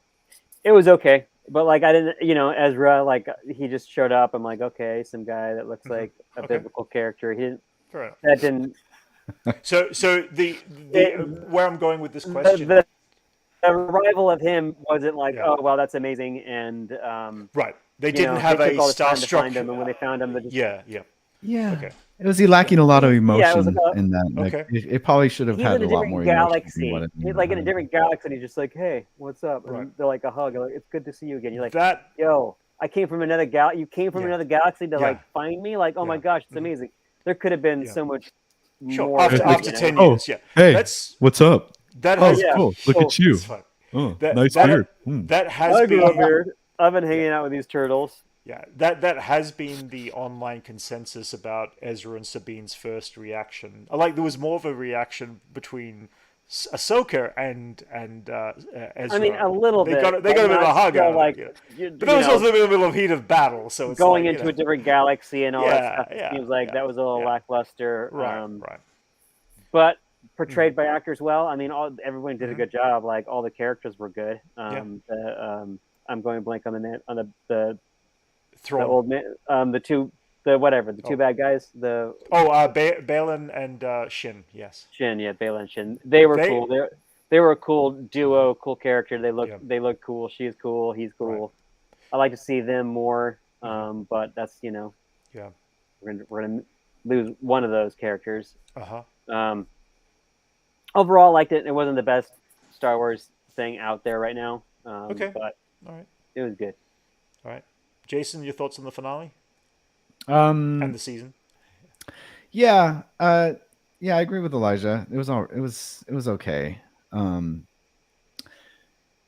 it was okay, but like I didn't, Ezra, like he just showed up. I'm like, okay, some guy that looks like a Okay. biblical character. He didn't. Fair enough. That didn't. So the where I'm going with this question, The arrival of him wasn't like, Yeah. oh well, that's amazing, and right? They didn't have they a took all this time to starstruck. find him, and when they found him, they just, Yeah, yeah. Yeah. Okay. It was he lacking a lot of emotion Yeah, it was like in that. Like, Okay. it probably should have he's had in a a lot different more galaxy. emotion. He's like in a different galaxy, and he's just like, hey, what's up? And Right. they're like a hug. Like, it's good to see you again. You're like, That yo, I came from another You came from Yeah. another galaxy to Yeah. like find me. Like, oh my Yeah. gosh, it's amazing. There could have been Yeah. so much sure more. after, to it, after you know? 10 Oh, years, yeah. hey, That's what's up? that Oh, has Yeah. cool. Look Oh, at you. It's fine. Oh, That- nice that- beard. That has I grew up been here. I've been hanging out with these turtles. yeah. That has been the online consensus about Ezra and Sabine's first reaction. Like there was more of a reaction between Ahsoka and Ezra. I mean, a little they bit. Got, they but got a bit of a not hug still, out of like, it, you but there was know, also in the middle of heat of battle, so it's going like, into a different galaxy and all that Yeah, stuff. It yeah, seems like yeah, that was a little yeah. lackluster. right, right. But portrayed by actors well. I mean, everyone did a Mhm. good job. Like all the characters were good. Yeah. I'm going blank on the Thrawn. old man, the two bad guys, the Balin and Shin. Yes. Shin, yeah, Bela and Shin. They were They- cool. They were a cool duo, cool character. They look Yeah. cool. She's cool. He's cool. Right. I like to see them more. But that's Yeah. we're gonna lose one of those characters. Uh-huh. Overall, I liked it. It wasn't the best Star Wars thing out there right now. Okay. But All right. it was good. All right. Jason, your thoughts on the finale Um, and the season? yeah, I agree with Elijah. It was okay.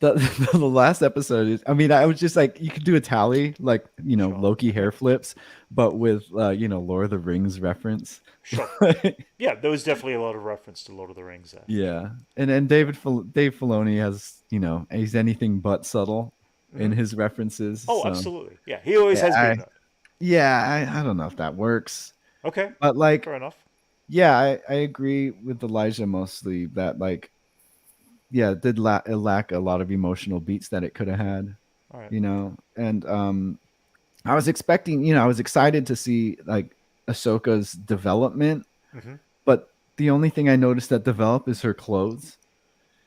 The the last episode is. I mean, I was just like, you could do a tally, like Sure. Loki hair flips, but with Lord of the Rings reference. Sure. Yeah, there was definitely a lot of reference to Lord of the Rings there. Yeah, and then Dave Filoni has he's anything but subtle in his references. Oh, so, absolutely. Yeah, he always Yeah, has been. Though. Yeah, I don't know if that works, Okay, but like, fair enough. yeah, I agree with Elijah mostly that like, yeah, it did lack a lot of emotional beats that it could have had, All right. and I was expecting, I was excited to see like Ahsoka's development, Mhm. but the only thing I noticed that developed is her clothes.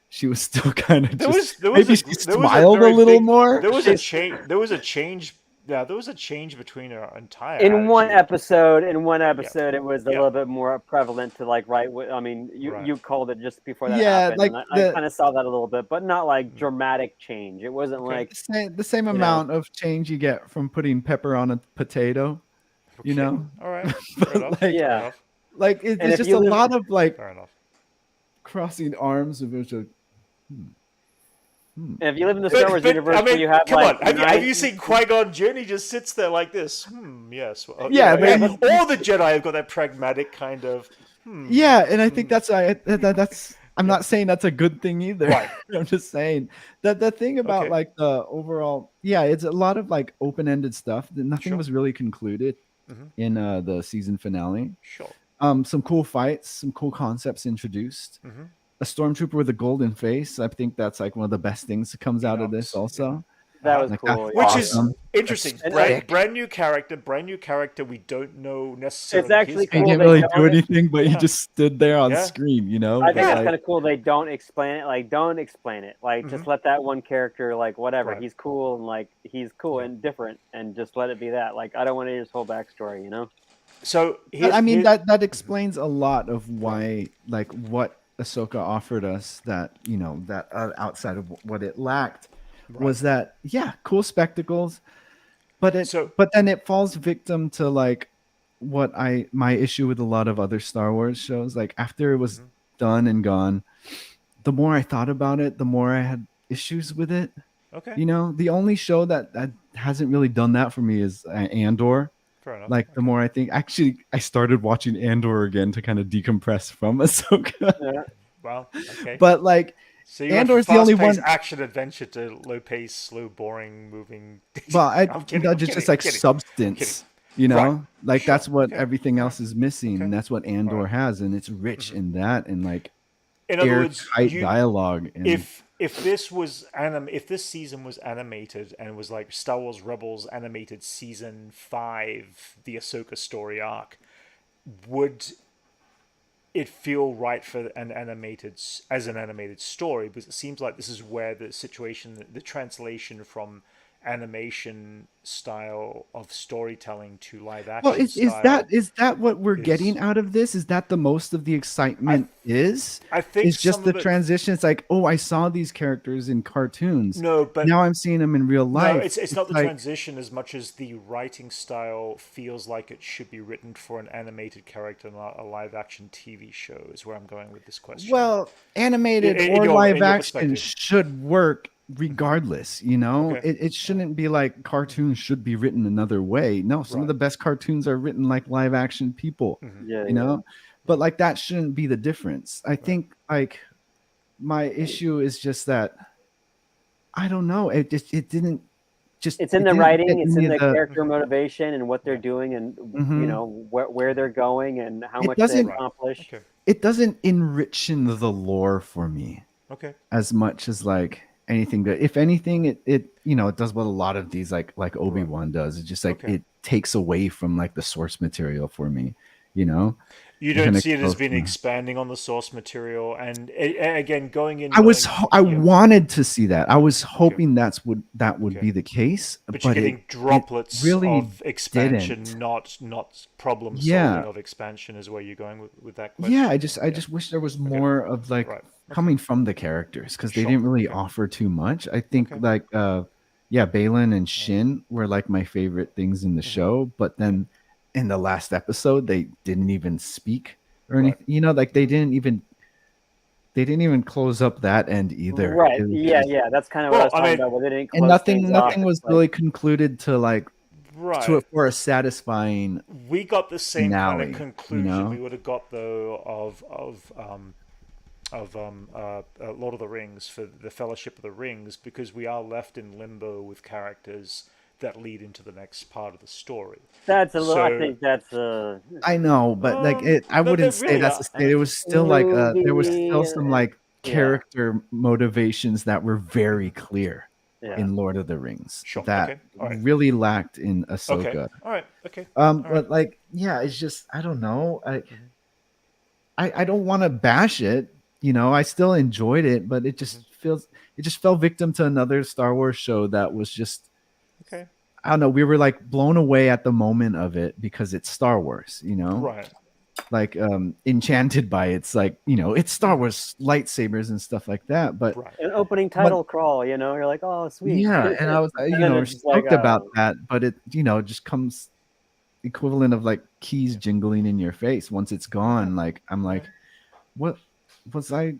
She was still kind of There was maybe she there was smiled a very little big- more. There was a change. There was a change there was a change between our entire in one attitude. episode. In one episode, it was a Yeah. little bit more prevalent to like I mean, Right. you called it just before that Yeah, happened, like and I kind of saw that a little bit, but not like dramatic change. It wasn't Okay. like the same you know. amount of change you get from putting pepper on a potato, you Okay. know. All right. But, Fair enough. like, Fair Yeah. enough. Like And it's if just you a live- lot of like Fair enough. crossing arms of it. Like, And if you live in the Star Wars But, universe I mean, where you have come like on. Have you seen Qui-Gon Jinn? He just sits there like this. Yes. Well, Yeah, you know, but all the Jedi have got that pragmatic kind of. yeah, and I think that's that's. I'm not saying that's a good thing either. Right. I'm just saying that the thing about Okay. like the overall, yeah, it's a lot of like open-ended stuff. That nothing Sure. was really concluded Mhm. in the season finale. Sure. Some cool fights, some cool concepts introduced. Mhm. A stormtrooper with a golden face. I think that's like one of the best things that comes out of this. Enox, Also, that was Like, cool. that's Which yeah. is awesome. interesting. That's Brand, sick. brand new character. We don't know necessarily. It's actually his he cool didn't they really don't- do anything, but he Yeah. just stood there on Yeah. screen. You know, I think But, it's like, kind of cool they don't explain it. Like, don't explain it. Like, just let that one character, like, whatever. Right. He's cool and like he's cool and different, and just let it be that. Like, I don't want to hear his whole backstory. You know. So But, I mean, here- that explains a lot of why, like, what Ahsoka offered us that, you know, that outside of what it lacked was that, yeah, cool spectacles, but but then it falls victim to like what my issue with a lot of other Star Wars shows. Like after it was done and gone, the more I thought about it, the more I had issues with it. Okay. You know, the only show that hasn't really done that for me is Andor. Fair enough. Like the more I think, actually, I started watching Andor again to kind of decompress from Ahsoka. Well, okay. But like, So you Andor's went the only fast-paced one. action adventure to low pace, slow, boring, moving. Well, I'm kidding. no, I'm just kidding, like I'm kidding. substance, you know, Right. like Sure. that's what Okay. everything else is missing, Okay. and that's what Andor Alright. has, and it's rich in that, and like In other words, airtight dialogue. And if this season was animated and was like Star Wars Rebels animated season 5, the Ahsoka story arc, would it feel right for an animated story? Because it seems like this is where the situation, the translation from animation style of storytelling to live action well, is style. that what we're is- getting out of this? Is that the most of the excitement is? I think It's just some the of it- transition. It's like, oh, I saw these characters in cartoons. No, but now I'm seeing them in real life. no, it's not the like, transition as much as the writing style feels like it should be written for an animated character, not a live action TV show. Is where I'm going with this question. Well, animated In or your live action perspective. should work regardless, you know. Okay. It shouldn't be like cartoons should be written another way. No, some of Right. the best cartoons are written like live action people, Yeah. you know. But like that shouldn't be the difference. I think like my issue is just that I don't know. It didn't just. It's in it the didn't writing, fit it's in any the of character motivation and what they're doing, and you know where they're going and how It much they doesn't- accomplish. okay, It doesn't enrich in the lore for me okay, as much as like anything good. If anything, it you know, it does what a lot of these like Obi-Wan does. It's just like Okay. it takes away from like the source material for me, you know. you Kinda don't see it as close being to- expanding on the source material, and again going in. I was knowing- I yeah, wanted to see that. I was hoping that would Okay. be the case, but you're getting it droplets really of expansion, didn't. not problem Yeah. solving of expansion. Is where you're going with that question. Yeah, I just wish there was more of like Right. coming from the characters because they Sure. didn't really Okay. offer too much. I think Okay. like yeah, Balin and Shin were like my favorite things in the Mm-hmm. show, but then in the last episode they didn't even speak or Right. anything. You know, like they didn't even close up that end either. Right. It was Yeah, just- yeah. That's kind of Well, what I was I talking mean- about. Where they didn't And close nothing things off. was It's like- really concluded to like Right. for a satisfying We got the same kind finale, of you conclusion know? we would have got though of Lord of the Rings for the Fellowship of the Rings, because we are left in limbo with characters that lead into the next part of the story. That's a little. I So- think that's I know, but like I no, wouldn't they say really that's are. the state. It was still like there was still Movie, some like yeah. character motivations that were very clear yeah. in Lord of the Rings Sure, that okay, all right. really lacked in Ahsoka. Okay. All right. Okay. But like, yeah, it's just I don't know. I don't want to bash it. You know, I still enjoyed it, but it just fell victim to another Star Wars show that was just Okay. I don't know, we were like blown away at the moment of it because it's Star Wars, you know, Right. like enchanted by it. It's like, you know, it's Star Wars lightsabers and stuff like that. But Right. An opening title crawl, you know, you're like, oh, sweet. yeah, and I was, And you then know, it's just like, stoked about that, but it, you know, just comes equivalent of like keys jingling in your face once it's gone. Like I'm like, what was I?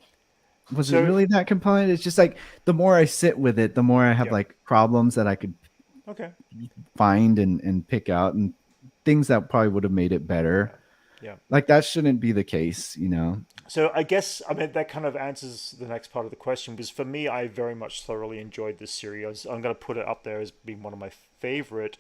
Was it So- really that compelling? It's just like the more I sit with it, the more I have Yeah. like problems that I could Okay. find and pick out, and things that probably would have made it better. Yeah. Like that shouldn't be the case, you know. So I guess, I mean, that kind of answers the next part of the question, because for me, I very much thoroughly enjoyed this series. I'm going to put it up there as being one of my favorite.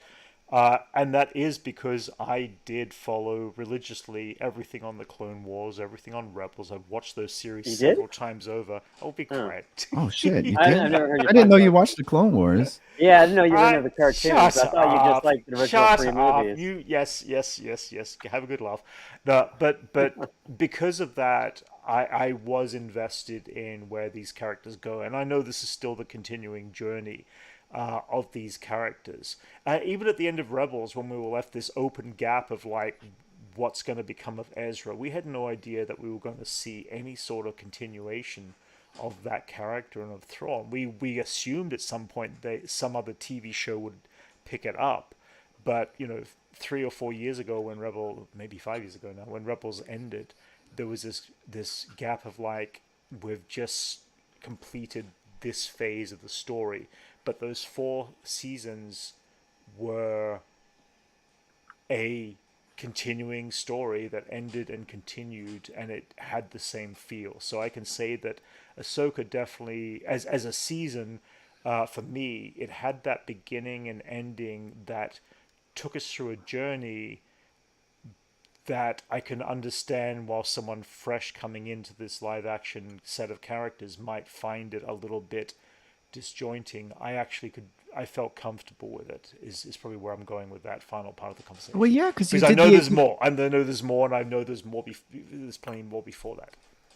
And that is because I did follow religiously everything on the Clone Wars, everything on Rebels. I've watched those series You did? several times over. I'll be Oh. quiet. Oh shit, you I've did? never heard you I didn't talk know about you it. watched the Clone Wars. Yeah, I didn't know you were into the cartoons. Shut I thought you just up. liked the original Shut 3 up. movies. You, yes. Have a good laugh. No, but because of that, I was invested in where these characters go, and I know this is still the continuing journey of these characters. Even at the end of Rebels, when we were left this open gap of like what's going to become of Ezra, we had no idea that we were going to see any sort of continuation of that character and of Thrawn. We assumed at some point that some other TV show would pick it up, but you know, 3 or 4 years ago when maybe 5 years ago now, when Rebels ended, there was this gap of like, we've just completed this phase of the story, but those 4 seasons were a continuing story that ended and continued, and it had the same feel. So I can say that Ahsoka definitely, as a season, for me, it had that beginning and ending that took us through a journey that I can understand, while someone fresh coming into this live action set of characters might find it a little bit disjointing. I felt comfortable with it, is probably where I'm going with that final part of the conversation. Well, yeah, because I know there's more. I know there's more, and I know there's more. There's plenty more before that.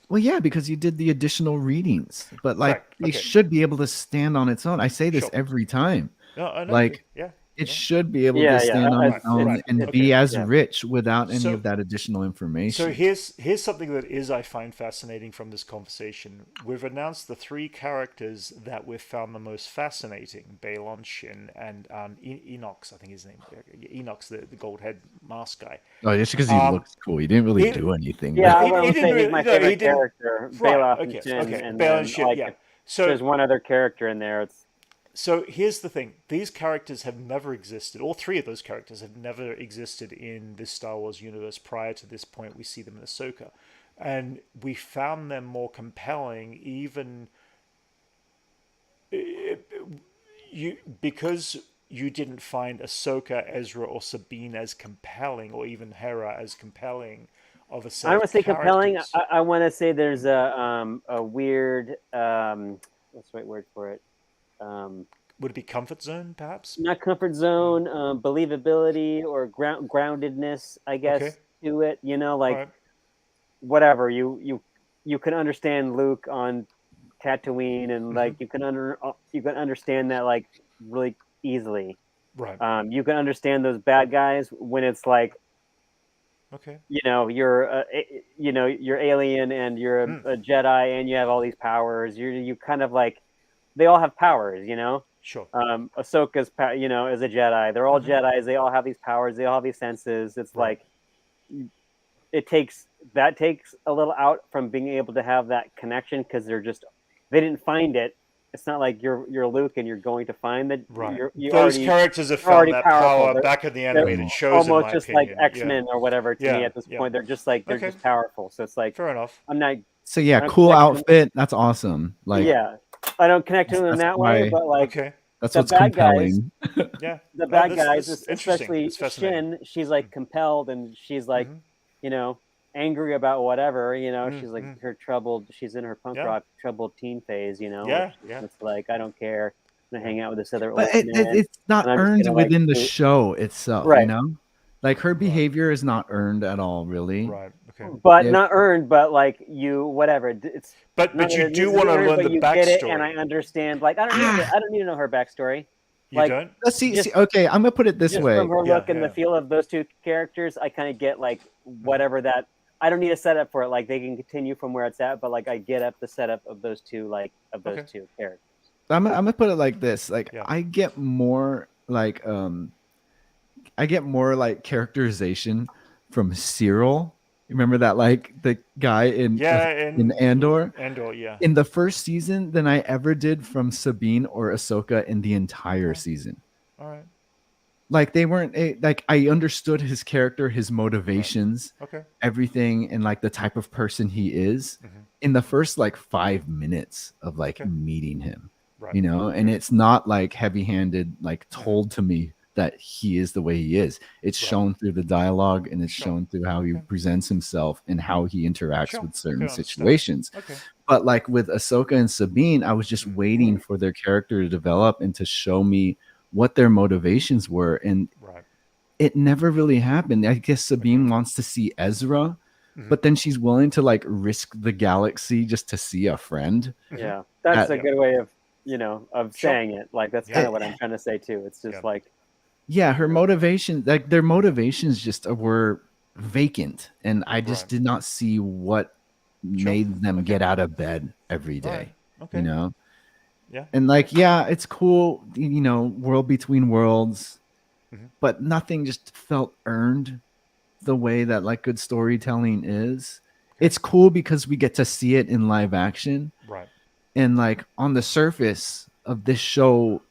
Well, yeah, because you did the additional readings, but like Right, it okay. should be able to stand on its own. I say this Sure. every time. No, I know. Like, yeah. It should be able Yeah, to yeah, stand on right, its own right, and okay. be as Yeah. rich without any So- of that additional information. So here's something that I find fascinating from this conversation. We've announced the 3 characters that we've found the most fascinating: Balon, Shin, and Enox. I think his name. Enox, the gold head mask guy. Oh, it's because he looks cool. He didn't really he- do anything. Yeah, but- I He would say didn't he's my really- no, he favorite didn't- character, Right, Balon okay, and Shin, okay. and Balon then, and Shin, like, yeah. if So there's one other character in there. So here's the thing. These characters have never existed. All 3 of those characters have never existed in this Star Wars universe prior to this point. We see them in Ahsoka. And we found them more compelling even because you didn't find Ahsoka, Ezra, or Sabine as compelling, or even Hera as compelling of a set I of want to say compelling. characters. I want to say there's a weird what's the right word for it? Would it be comfort zone, perhaps? Not comfort zone, believability or groundedness, I guess, Okay. to it. You know, like Right. whatever you can understand Luke on Tatooine, and like you can understand that like really easily. Right. You can understand those bad guys when it's like, Okay. you know, you're alien and you're a Jedi and you have all these powers. You kind of like, they all have powers, you know. Sure. Ahsoka's is a Jedi. They're all Jedis. They all have these powers. They all have these senses. It's Right. like it takes a little out from being able to have that connection, because they didn't find it. It's not like you're Luke and you're going to find that. Right. You Those already, characters have they're already found that powerful. power They're- back in the they're animated shows, in almost my just opinion. like X-Men or whatever to me Yeah, at this yeah. point. They're just like Okay. just powerful. So it's like, Fair enough. I'm not. So yeah, I don't cool connect to outfit. That's awesome. Like, yeah, I don't connect to them in That's that way, why- but like Okay. that's the what's bad guys- compelling. Yeah. the No, bad this- guys, this is interesting. especially It's fascinating. Shin, she's like compelled and she's like, you know, angry about whatever, you know, she's like she's in her punk Yeah. rock troubled teen phase, you know. Yeah, where yeah. It's like, I don't care. I'm gonna hang out with this other old But man. it's not and I'm just earned gonna, like, within the do- show itself, Right. you know? Like her behavior is not earned at all, really. Right. Okay. But Yeah. not earned, but like whatever. It's But not you that it do needs want to be earned, learn but the you get it, backstory. and I understand. Like I don't need to know her backstory. You don't? Let's see. Just- Okay, I'm gonna put it this just way. from her Yeah, look and yeah. the feel of those two characters, I kind of get like whatever that. I don't need a setup for it. Like they can continue from where it's at, but like I get up the setup of those two, like of those Okay. two characters. I'm gonna put it like this. Like Yeah. I get more characterization from Cyril. Remember that like the guy in Andor? Andor, yeah. In the first season than I ever did from Sabine or Ahsoka in the entire season. All right. Like they weren't like I understood his character, his motivations, Okay. everything, and like the type of person he is in the first like 5 minutes of like meeting him. Right. You know, and it's not like heavy-handed, like told to me that he is the way he is. It's shown through the dialogue and it's shown through how he presents himself and how he interacts with certain situations. Okay. But like with Ahsoka and Sabine, I was just waiting for their character to develop and to show me what their motivations were. And it never really happened. I guess Sabine wants to see Ezra, but then she's willing to like risk the galaxy just to see a friend. Yeah, that's a good way of saying it. Like that's kind of what I'm trying to say too. It's just like, yeah, her motivation, like their motivations just were vacant, and I just did not see what made them get out of bed every day. Okay. You know? Yeah. And like, yeah, it's cool, you know, world between worlds, but nothing just felt earned the way that like good storytelling is. It's cool because we get to see it in live action. Right. And like on the surface of this show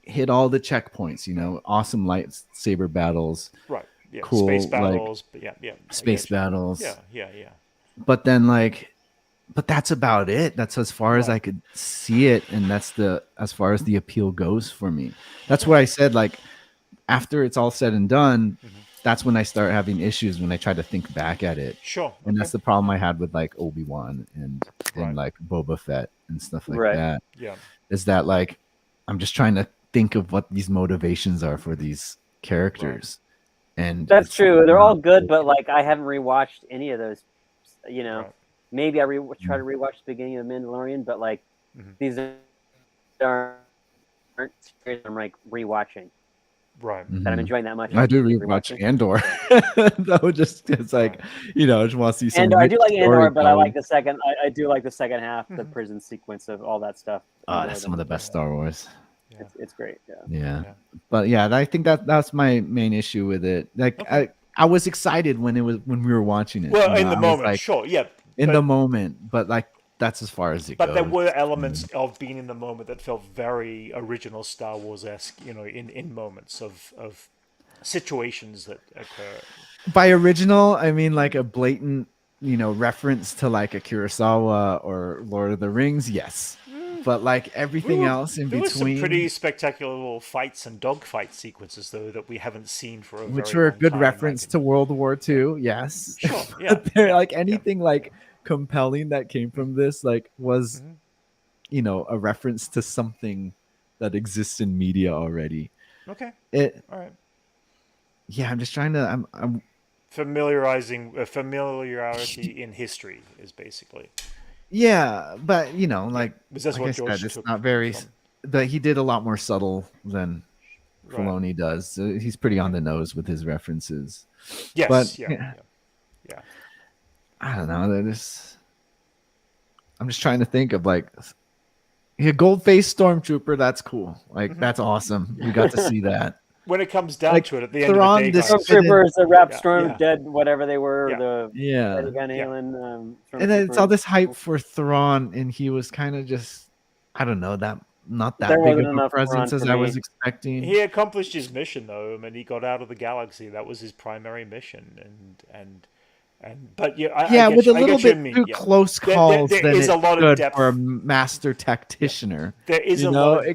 hit all the checkpoints, you know, awesome lightsaber battles. Right. Yeah. Cool, Space battles. like, But yeah. Space battles. Yeah. But then like, but that's about it. That's as far as I could see it. And that's as far as the appeal goes for me. That's why I said like, after it's all said and done, that's when I start having issues when I try to think back at it. Sure. And that's the problem I had with like Obi-Wan and like Boba Fett and stuff like that. Yeah. Is that like, I'm just trying to think of what these motivations are for these characters. And that's true. They're all good, but like I haven't rewatched any of those. You know, maybe I try to rewatch the beginning of Mandalorian, but like these aren't series I'm like rewatching. Right. That I'm enjoying that much. I do rewatch Andor. Though just it's like, you know, I just want to see some. And I do like Andor, but I like the second. I do like the second half, the prison sequence of all that stuff. That's some of the best Star Wars. Yeah. It's great. Yeah. But yeah, I think that's my main issue with it. Like I was excited when we were watching it. Well, you in know, the moment, sure, yeah. In the moment, but like that's as far as it goes. But there were elements of being in the moment that felt very original Star Wars-esque, you know, in moments of situations that occur. By original, I mean like a blatant, you know, reference to like a Kurosawa or Lord of the Rings, yes. But like everything else in there between, were some pretty spectacular little fights and dogfight sequences though that we haven't seen for a which very were a long good time, reference to World War II, yes. Sure, yeah. But they're like anything like compelling that came from this like was you know, a reference to something that exists in media already. Okay. All right. Yeah, I'm just trying to I'm familiarity in history is basically. Yeah, but you know, like, that's what George it's took not very. from. But he did a lot more subtle than Filoni does. He's pretty on the nose with his references. Yes. But, yeah. I don't know. I'm just trying to think of like a gold-faced stormtrooper. That's cool. Like that's awesome. We got to see that. When it comes down Like, to it, at the end Thrawn of the day, Stormtroopers, the Rap Storm, Dead, whatever they were, the Van Halen. And then it's all this hype for Thrawn, and he was kind of just, I don't know, not that big of a presence as I was expecting. He accomplished his mission, though. I mean, he got out of the galaxy. That was his primary mission, but yeah, with a little bit too close calls. There is a lot of depth for a master tacticianer. There is a lot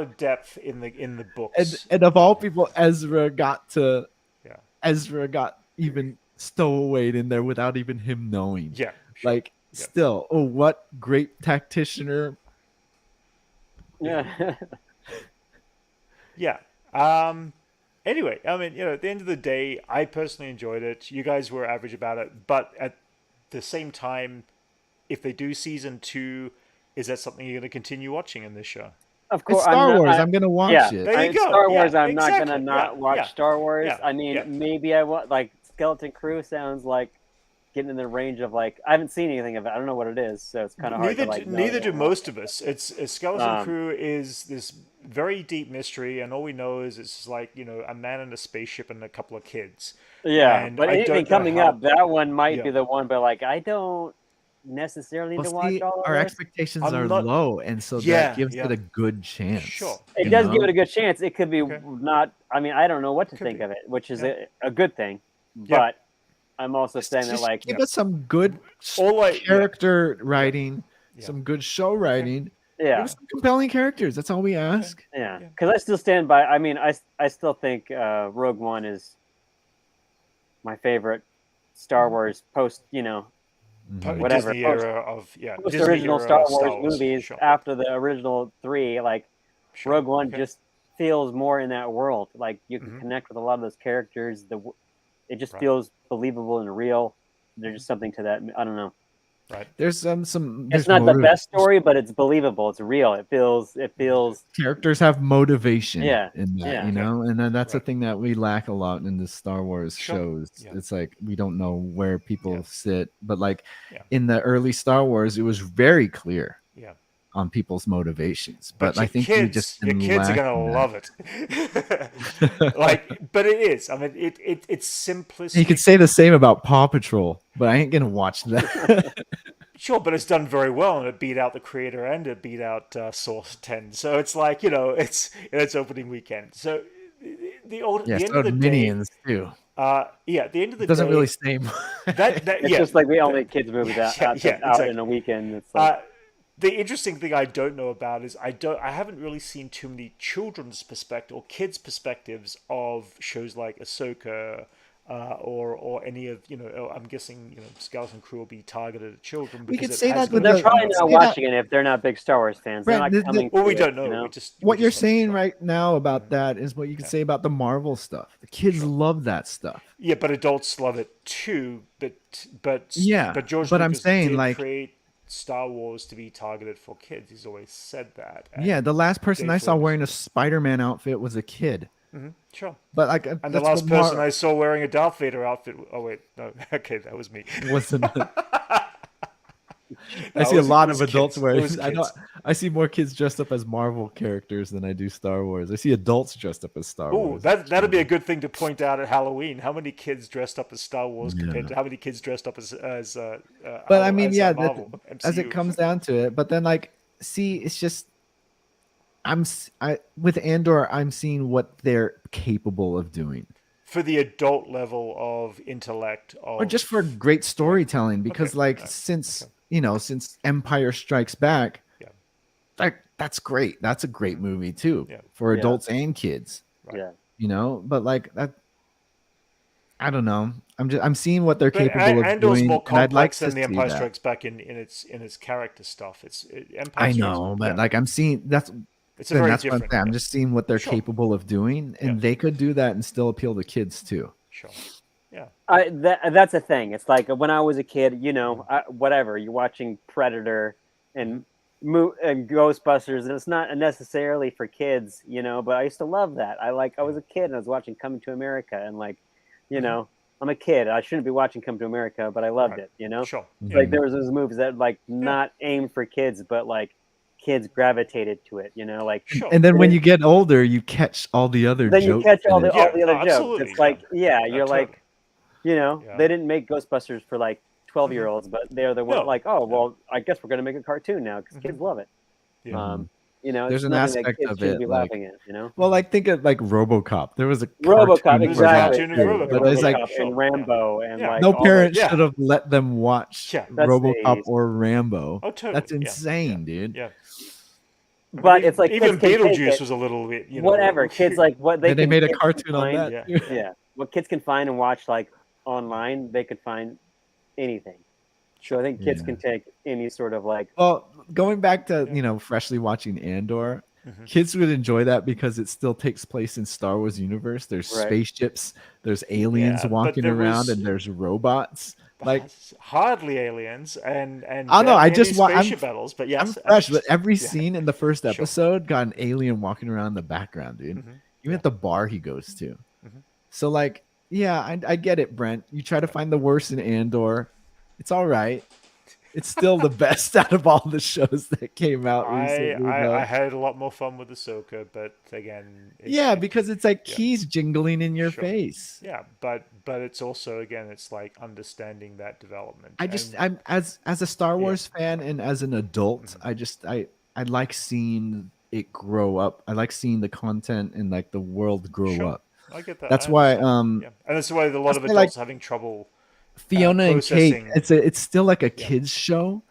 of depth in the books. And of all people, Ezra got even stowawayed in there without even him knowing. Yeah, sure. Like still, what great tacticianer. Yeah. Yeah. Anyway, I mean, you know, at the end of the day, I personally enjoyed it. You guys were average about it, but at the same time, if they do season 2, is that something you're going to continue watching in this show? Of course, It's Star Wars. I'm gonna watch it. There you go. Star Wars. Yeah, I'm not exactly. gonna not watch Star Wars. I mean, maybe I want like Skeleton Crew sounds like getting in the range of like I haven't seen anything of it. I don't know what it is, so it's kind of hard to like. Neither do most of us. It's Skeleton Crew is this very deep mystery, and all we know is it's like a man in a spaceship and a couple of kids. Yeah, and but anything coming up, that one might be the one. But like, I don't necessarily need to watch all of our this. expectations are low, and so that gives it a good chance. Sure, it does give it a good chance. It could be not. I mean, I don't know what to think of it, which is a good thing. But I'm also saying that like give us some good character writing, some good show writing. Yeah, give us some compelling characters. That's all we ask. Yeah, because I still stand by. I mean, I still think Rogue One is my favorite Star Wars post. Whatever Disney era of post original Star Wars movies after the original 3. Like Rogue One just feels more in that world. Like you can connect with a lot of those characters. It just feels believable and real. There's just something to that. I don't know. Right. There's some. It's not the best story, but it's believable. It's real. It feels. Characters have motivation. Yeah. In that, and then that's the thing that we lack a lot in the Star Wars shows. Yeah. It's like we don't know where people sit, but like in the early Star Wars, it was very clear. Yeah. On people's motivations, but I think your kids are gonna love it. But it is. I mean, it's simplistic. You could say the same about Paw Patrol, but I ain't gonna watch that. Sure, but it's done very well, and it beat out the creator and it beat out Source 10. So it's like it's opening weekend. So the end of the Minions too. At the end of the day, doesn't really stay. It's just like the only kids movie that out in a weekend. It's like. The interesting thing I don't know about is I haven't really seen too many children's perspective or kids' perspectives of shows like Ahsoka or any of I'm guessing Skeleton Crew will be targeted at children. We could say that, but they're probably not watching it if they're not big Star Wars fans. They're not coming. Well, we don't know. What you're saying right now about that is what you could say about the Marvel stuff. The kids love that stuff. Yeah, but adults love it too. But George Lucas I'm saying did create Star Wars to be targeted for kids. He's always said that. The last person I saw wearing a Spider-Man outfit was a kid. Sure. But like, and the last person I saw wearing a Darth Vader outfit. Oh wait, no. Okay, that was me. Wasn't. I see a lot of adults wearing. I see more kids dressed up as Marvel characters than I do Star Wars. I see adults dressed up as Star Wars. That'd be a good thing to point out at Halloween. How many kids dressed up as Star Wars compared to how many kids dressed up as But I mean, Marvel, as it comes down to it. But then, like, see, it's just with Andor, I'm seeing what they're capable of doing. For the adult level of intellect, or just for great storytelling, because since Empire Strikes Back, that's great. That's a great movie too for adults and kids. Right. But like that, I don't know. I'm seeing what they're capable of doing. More complex than the Empire Strikes Back in its character stuff. I know, but like I'm seeing that's. It's a very different. What I'm just seeing what they're capable of doing, and they could do that and still appeal to kids too. Sure. Yeah. That's a thing. It's like when I was a kid, whatever, you're watching Predator and Ghostbusters, and it's not necessarily for kids, but I used to love that. I was a kid and I was watching Coming to America, and like, I'm a kid. I shouldn't be watching Come to America, but I loved it, Sure. Like there was those movies that like not aimed for kids, but like kids gravitated to it, like. Sure. And then when you get older, you catch all the other jokes. Then you catch all the other jokes. Absolutely. It's like, you're like, they didn't make Ghostbusters for like 12-year-olds, but they're the one like, oh, well, I guess we're going to make a cartoon now because kids love it. Yeah. There's an aspect of it, be laughing at, Well, like think of like RoboCop. There was a RoboCop, exactly. But there's like and Rambo and like no parent should have let them watch That's RoboCop or Rambo. Oh, totally. That's insane, dude. Yeah. But it's like even Beetlejuice was a little bit, whatever. Kids like what they made a cartoon on that. Yeah. What kids can find and watch like online, they could find anything. So I think kids can take any sort of like. Well, going back to freshly watching Andor, kids would enjoy that because it still takes place in Star Wars universe. There's spaceships, there's aliens walking around, and there's robots. Like, hardly aliens and I don't know. I barely any just want. spaceship battles, but I'm yes, fresh, but every yeah, scene in the first sure. episode got an alien walking around in the background, dude. Even Yeah. at the bar he goes to. Mm-hmm. So like, yeah, I get it, Brent. You try to find the worst in Andor. It's all right. It's still the best out of all the shows that came out recently, though. I had a lot more fun with Ahsoka, but again, Yeah, because it's like yeah, keys jingling in your sure. face. Yeah, but it's also, again, it's like understanding that development. I'm as a Star Yeah. Wars fan and as an adult, I like seeing it grow up. I like seeing the content and like the world grow Sure. up. I get that. That's I why understand. Yeah, and that's why a lot of why, like, adults having trouble Fiona and Kate, processing. it's still like a Yeah. kids show,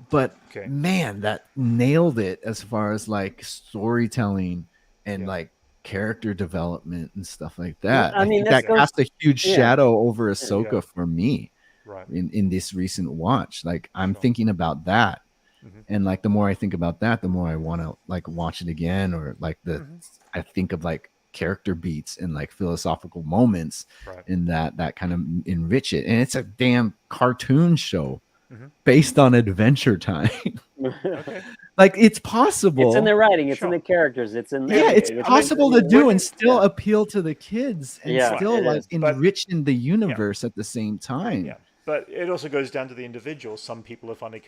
but Okay. man, that nailed it as far as like storytelling and Yeah. like character development and stuff like that. I I mean, think this that goes- cast a huge yeah. shadow over Ahsoka Yeah. for me Right. in this recent watch. Like I'm Sure. thinking about that. Mhm. And like the more I think about that, the more I want to like watch it again, or like Mhm. I think of like character beats and like philosophical moments Right. in that kind of enrich it. And it's a damn cartoon show Mhm. based on Adventure Time. Okay. Like it's possible. It's in the writing. It's Sure. in the characters. It's in Yeah, it's possible to do and still Yeah. appeal to the kids and Yeah, still it like is. But- enriching the universe at the same time. Yeah. But it also goes down to the individual. Some people have only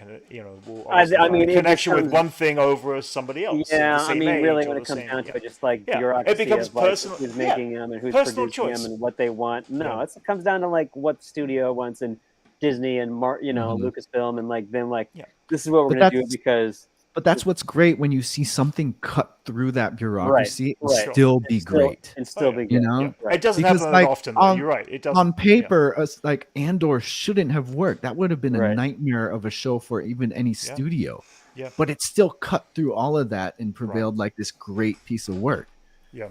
will I obviously mean, find it connection with becomes- one thing over somebody else. of Yeah, the I same mean, age really, or when the it comes same- down yeah. to it, just like Yeah. bureaucracy It becomes of like personal. who's Yeah. making them and who's Personal producing choice. them and what they want. No, Yeah. it comes down to like what the studio wants and Disney and Mhm. Lucasfilm and like them like Yeah. this is what we're But gonna do that's- because But that's what's great when you see something cut through that bureaucracy and right. still and be still, great. and still Oh, yeah. be good. You know? Yeah. Right. It doesn't Because, happen like, that often, though. You're right. It doesn't. On paper, like Andor shouldn't have worked. That would have been a Right. nightmare of a show for even any studio. Yeah. But it still cut through all of that and prevailed like this great piece of work. Yeah.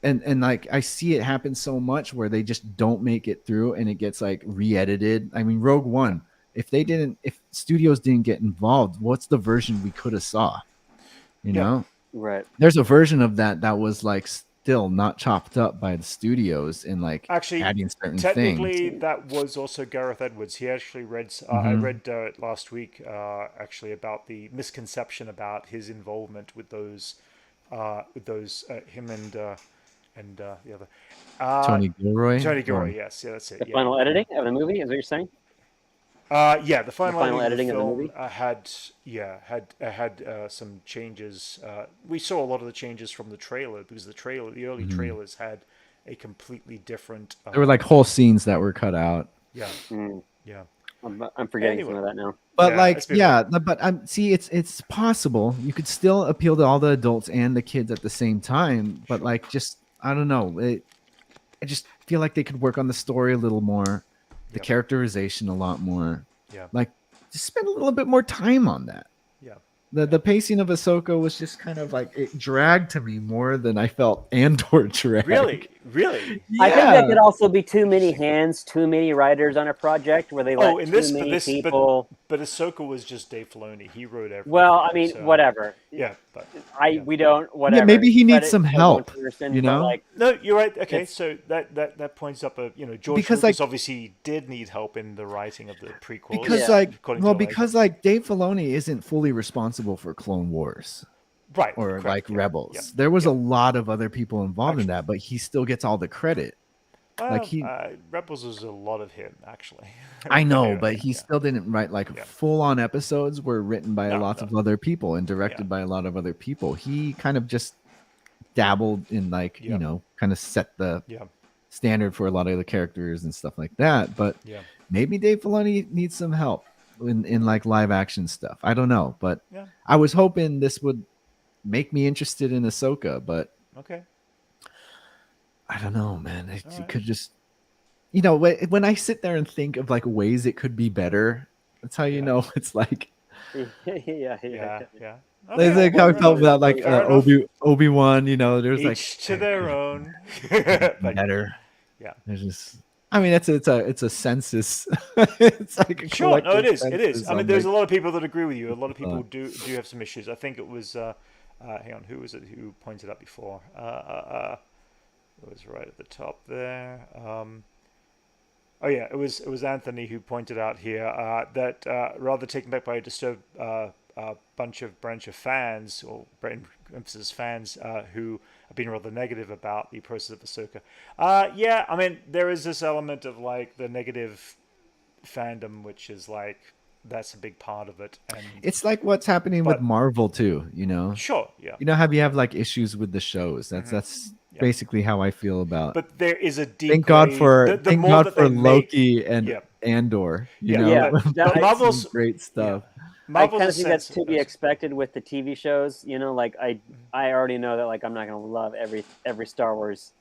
And like I see it happen so much where they just don't make it through and it gets like re-edited. I mean, Rogue One, if studios didn't get involved, what's the version we could have saw? You know? Right. There's a version of that was like still not chopped up by the studios and like Actually, adding certain technically, things. that was also Gareth Edwards. He actually read. I read last week, actually, about the misconception about his involvement with those, him and the other Tony Gilroy. Tony Gilroy. Yes, yeah, that's it. The yeah. final editing of the movie is what you're saying? Yeah, the final editing editing of the of the movie? film had some changes. We saw a lot of the changes from the trailer because the early trailers had a completely different. There were like whole scenes that were cut out. Yeah, Mm. yeah. I'm forgetting Anyway. some of that now. But Yeah, like, it's been yeah, but see, it's possible you could still appeal to all the adults and the kids at the same time. But like, just I don't know. I just feel like they could work on the story a little more, the Yep. characterization a lot more. Yeah. Like, just spend a little bit more time on that. Yeah. The pacing of Ahsoka was just kind of like it dragged to me more than I felt Andor drag. Really? I think that could also be too many hands, too many writers on a project where they let Oh, in this, too but many this, people. but Ahsoka was just Dave Filoni. He wrote everything. Well, I mean, so- whatever. Yeah, but We don't whatever. maybe he needs Credit some to help, one person, you but, know? like, no, you're right. Okay, It's- so that points up George Because, Lucas like- obviously did need help in the writing of the prequels. Because Yeah. like, according to well, the because like Dave Filoni isn't fully responsible for Clone Wars right or correct, like yeah, Rebels. yeah. There was a lot of other people involved in that, but he still gets all the credit. Like he, Rebels was a lot of him actually. I know, anyway, but he yeah. still didn't write like Yeah. full-on episodes were written by a No, lot no. of other people and directed Yeah. by a lot of other people. He kind of just dabbled in like, Yeah. kind of set the Yeah, standard for a lot of the characters and stuff like that. But yeah, maybe Dave Filoni needs some help in like live action stuff. I don't know, but yeah. I was hoping this would make me interested in Ahsoka, but Okay. I don't know, man. It All right. could just, when I sit there and think of like ways it could be better, that's how you Yeah. know it's like yeah. Yeah. It's like how I felt about like Fair enough. Obi-Wan, there's like Each to their own. But, better. yeah. There's just, I mean, it's a census. It's like a Sure, no, it collective is. It is. census I mean, on, there's a like, lot of people that agree with you. A lot of people do have some issues. I think it was. Hang on, who was it who pointed up before? It was right at the top there. Oh yeah, it was Anthony who pointed out here that rather taken back by a disturbed bunch of branch of fans or Brent emphasis fans who have been rather negative about the process of Ahsoka. Yeah, I mean there is this element of like the negative fandom, which is like that's a big part of it, and It's like what's happening with but Marvel too, you know. sure, yeah, You know how you have like issues with the shows. That's yeah. basically how I feel about. But there is a Thank God deeply for the more that they make, Loki and yeah, Andor. You yeah, know, Yeah, but I, some Marvel's great yeah, stuff. I Marvel's kind a of think that's sense to be expected with the TV shows. You know, like I already know that like I'm not gonna love every Star Wars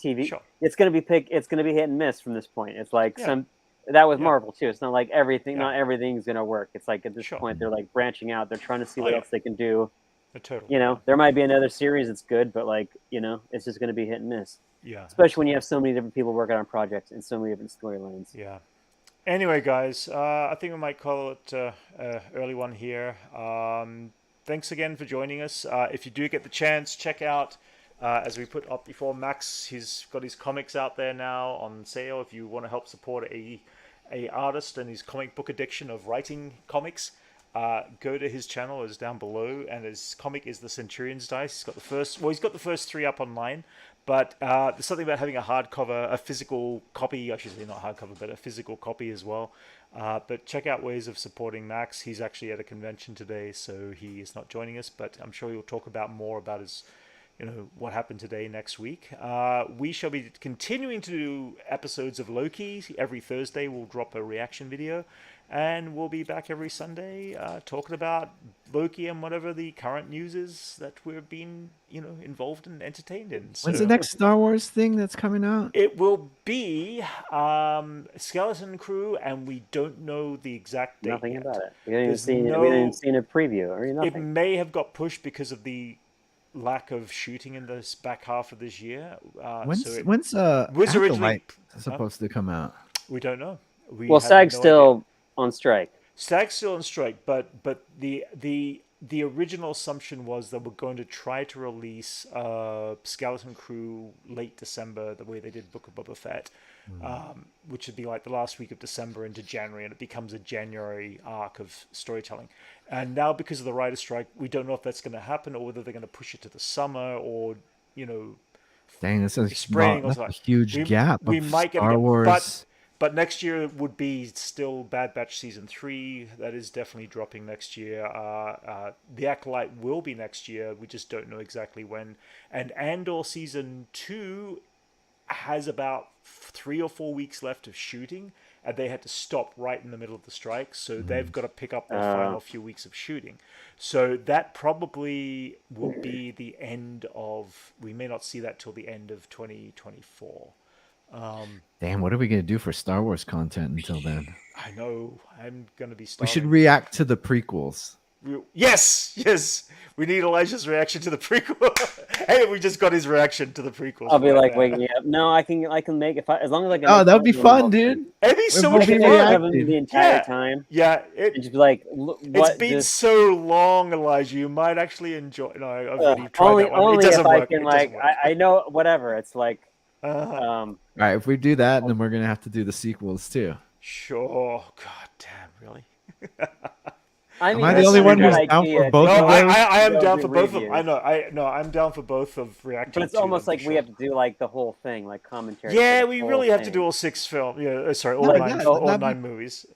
TV. sure, It's gonna be it's gonna be hit and miss from this point. It's like yeah, that with yeah, Marvel too. It's not like yeah, not everything's gonna work. It's like at this sure, point they're like branching out. They're trying to see oh what yeah, else they can do. totally, You yeah, know, there might be another series that's good, but like you know, it's just gonna be hit and miss. yeah, Especially when you have so many different people working on projects and so many different storylines. yeah. Anyway, guys, I think we might call it early one here. Thanks again for joining us. If you do get the chance, check out, as we put up before, Max. He's got his comics out there now on sale. If you want to help support a artist and his comic book addiction of writing comics, go to his channel. It's down below, and his comic is the Centurion's Dice. He's got the first three up online. But there's something about having a hardcover, a physical copy, I should say not hardcover, but a physical copy as well. But check out ways of supporting Max. He's actually at a convention today, so he is not joining us, but I'm sure he'll talk about more about his, what happened today next week. We shall be continuing to do episodes of Loki. Every Thursday we'll drop a reaction video. And we'll be back every Sunday talking about Loki and whatever the current news is that we've been, involved and entertained in. So When's the next Star Wars thing that's coming out? it will be Skeleton Crew, and we don't know the exact date Nothing yet. about it. We haven't There's even seen a preview or It nothing. may have got pushed because of the lack of shooting in this back half of this year. When's was originally Acolyte supposed to come out? we don't know. Well, have SAG's no still idea. on strike. SAG's still on strike, but the original assumption was that we're going to try to release Skeleton Crew late December, the way they did Book of Boba Fett, which would be like the last week of December into January, and it becomes a January arc of storytelling. And now, because of the writer's strike, we don't know if that's going to happen or whether they're going to push it to the summer or, Dang, that's a spring or that's a huge gap. We of might get Star Wars. but next year would be still Bad Batch Season 3. That is definitely dropping next year. The Acolyte will be next year. We just don't know exactly when. And Andor Season 2 has about 3 or 4 weeks left of shooting, and they had to stop right in the middle of the strike. So they've got to pick up their final few weeks of shooting. So that probably will be the end of... We may not see that till the end of 2024. Damn, what are we gonna do for Star Wars content until then? I know. I'm gonna be We starving. should react to the prequels. Yes. We need Elijah's reaction to the prequel. Hey, we just got his reaction to the prequels. I'll be right like now. waking up. No, I can make as long as I can. Oh, make that would be fun fun, of dude. It'd be so We're much both fun. reacting. the entire Yeah. time. Yeah, And just be like, it's been so long, Elijah. You might actually enjoy. No, I've already tried only that one. It only doesn't if I work. can It doesn't like work. I know whatever. It's like Uh-huh. All right, if we do that, then we're gonna have to do the sequels too. Sure. God damn. Really? I mean, Am I the that's only not a one good who's down for idea. both No, of those? I am Go down do for both of them. reviews. I know. I'm down for both of reacting. But it's to almost them, like for we sure. have to do like the whole thing, like commentary. Yeah, for the we whole really have to thing. do all 6 films. Yeah, sorry, all No, nine, yeah, all that'd be- 9 movies.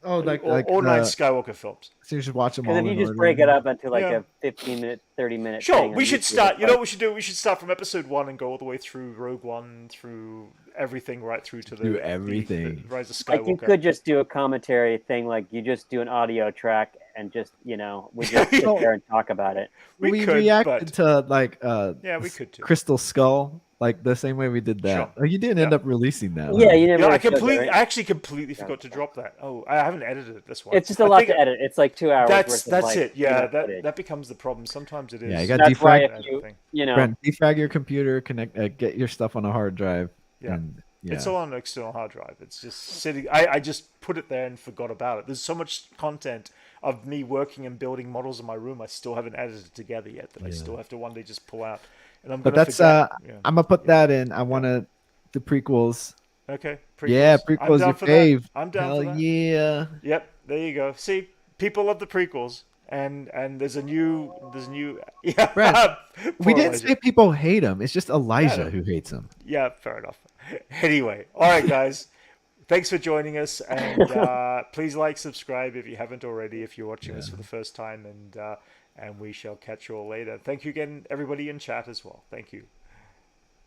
Oh, all 9 Skywalker films. So you should watch them all. Because if you in just order. break it up into like Yeah. a 15-minute, 30-minute. Sure, thing we on should YouTube, start. it's You know like- what we should do? We should start from episode 1 and go all the way through Rogue One, through everything, right through to Do the everything. the Rise of Skywalker. Like you could just do a commentary thing, like you just do an audio track and just we just sit there and talk about it. We could, reacted to like Yeah, we could too. Crystal Skull, like the same way we did that. Sure. Oh, you didn't end Yeah. up releasing that. Yeah, huh? you never. Yeah, showed that, right? I actually completely forgot to drop that. Oh, I haven't edited it this one. It's just a I lot think to edit. It's like 2 hours. That's worth of, that's like, it. Yeah, footage. that becomes the problem. Sometimes it is. Yeah, you got That's why defrag. if you Everything. Brent, defrag your computer, connect, get your stuff on a hard drive. Yeah. And, yeah. It's all on an external hard drive. It's just sitting. I just put it there and forgot about it. There's so much content of me working and building models in my room I still haven't edited together yet that I still have to one day just pull out. And I'm But gonna that's forget. I'm gonna put that in. I want to the prequels. Okay, prequels. Yeah, I'm prequels down your for that. fave. I'm down Hell for that. yeah. Yep, there you go. See, people love the prequels, and there's a new yeah. Brent, we Poor didn't Elijah. say people hate him. It's just Yeah, Elijah who hates him. yeah, fair enough. Anyway, all right, guys. Thanks for joining us, and please like, subscribe if you haven't already. If you're watching this for the first time, and we shall catch you all later. Thank you again, everybody in chat as well. Thank you.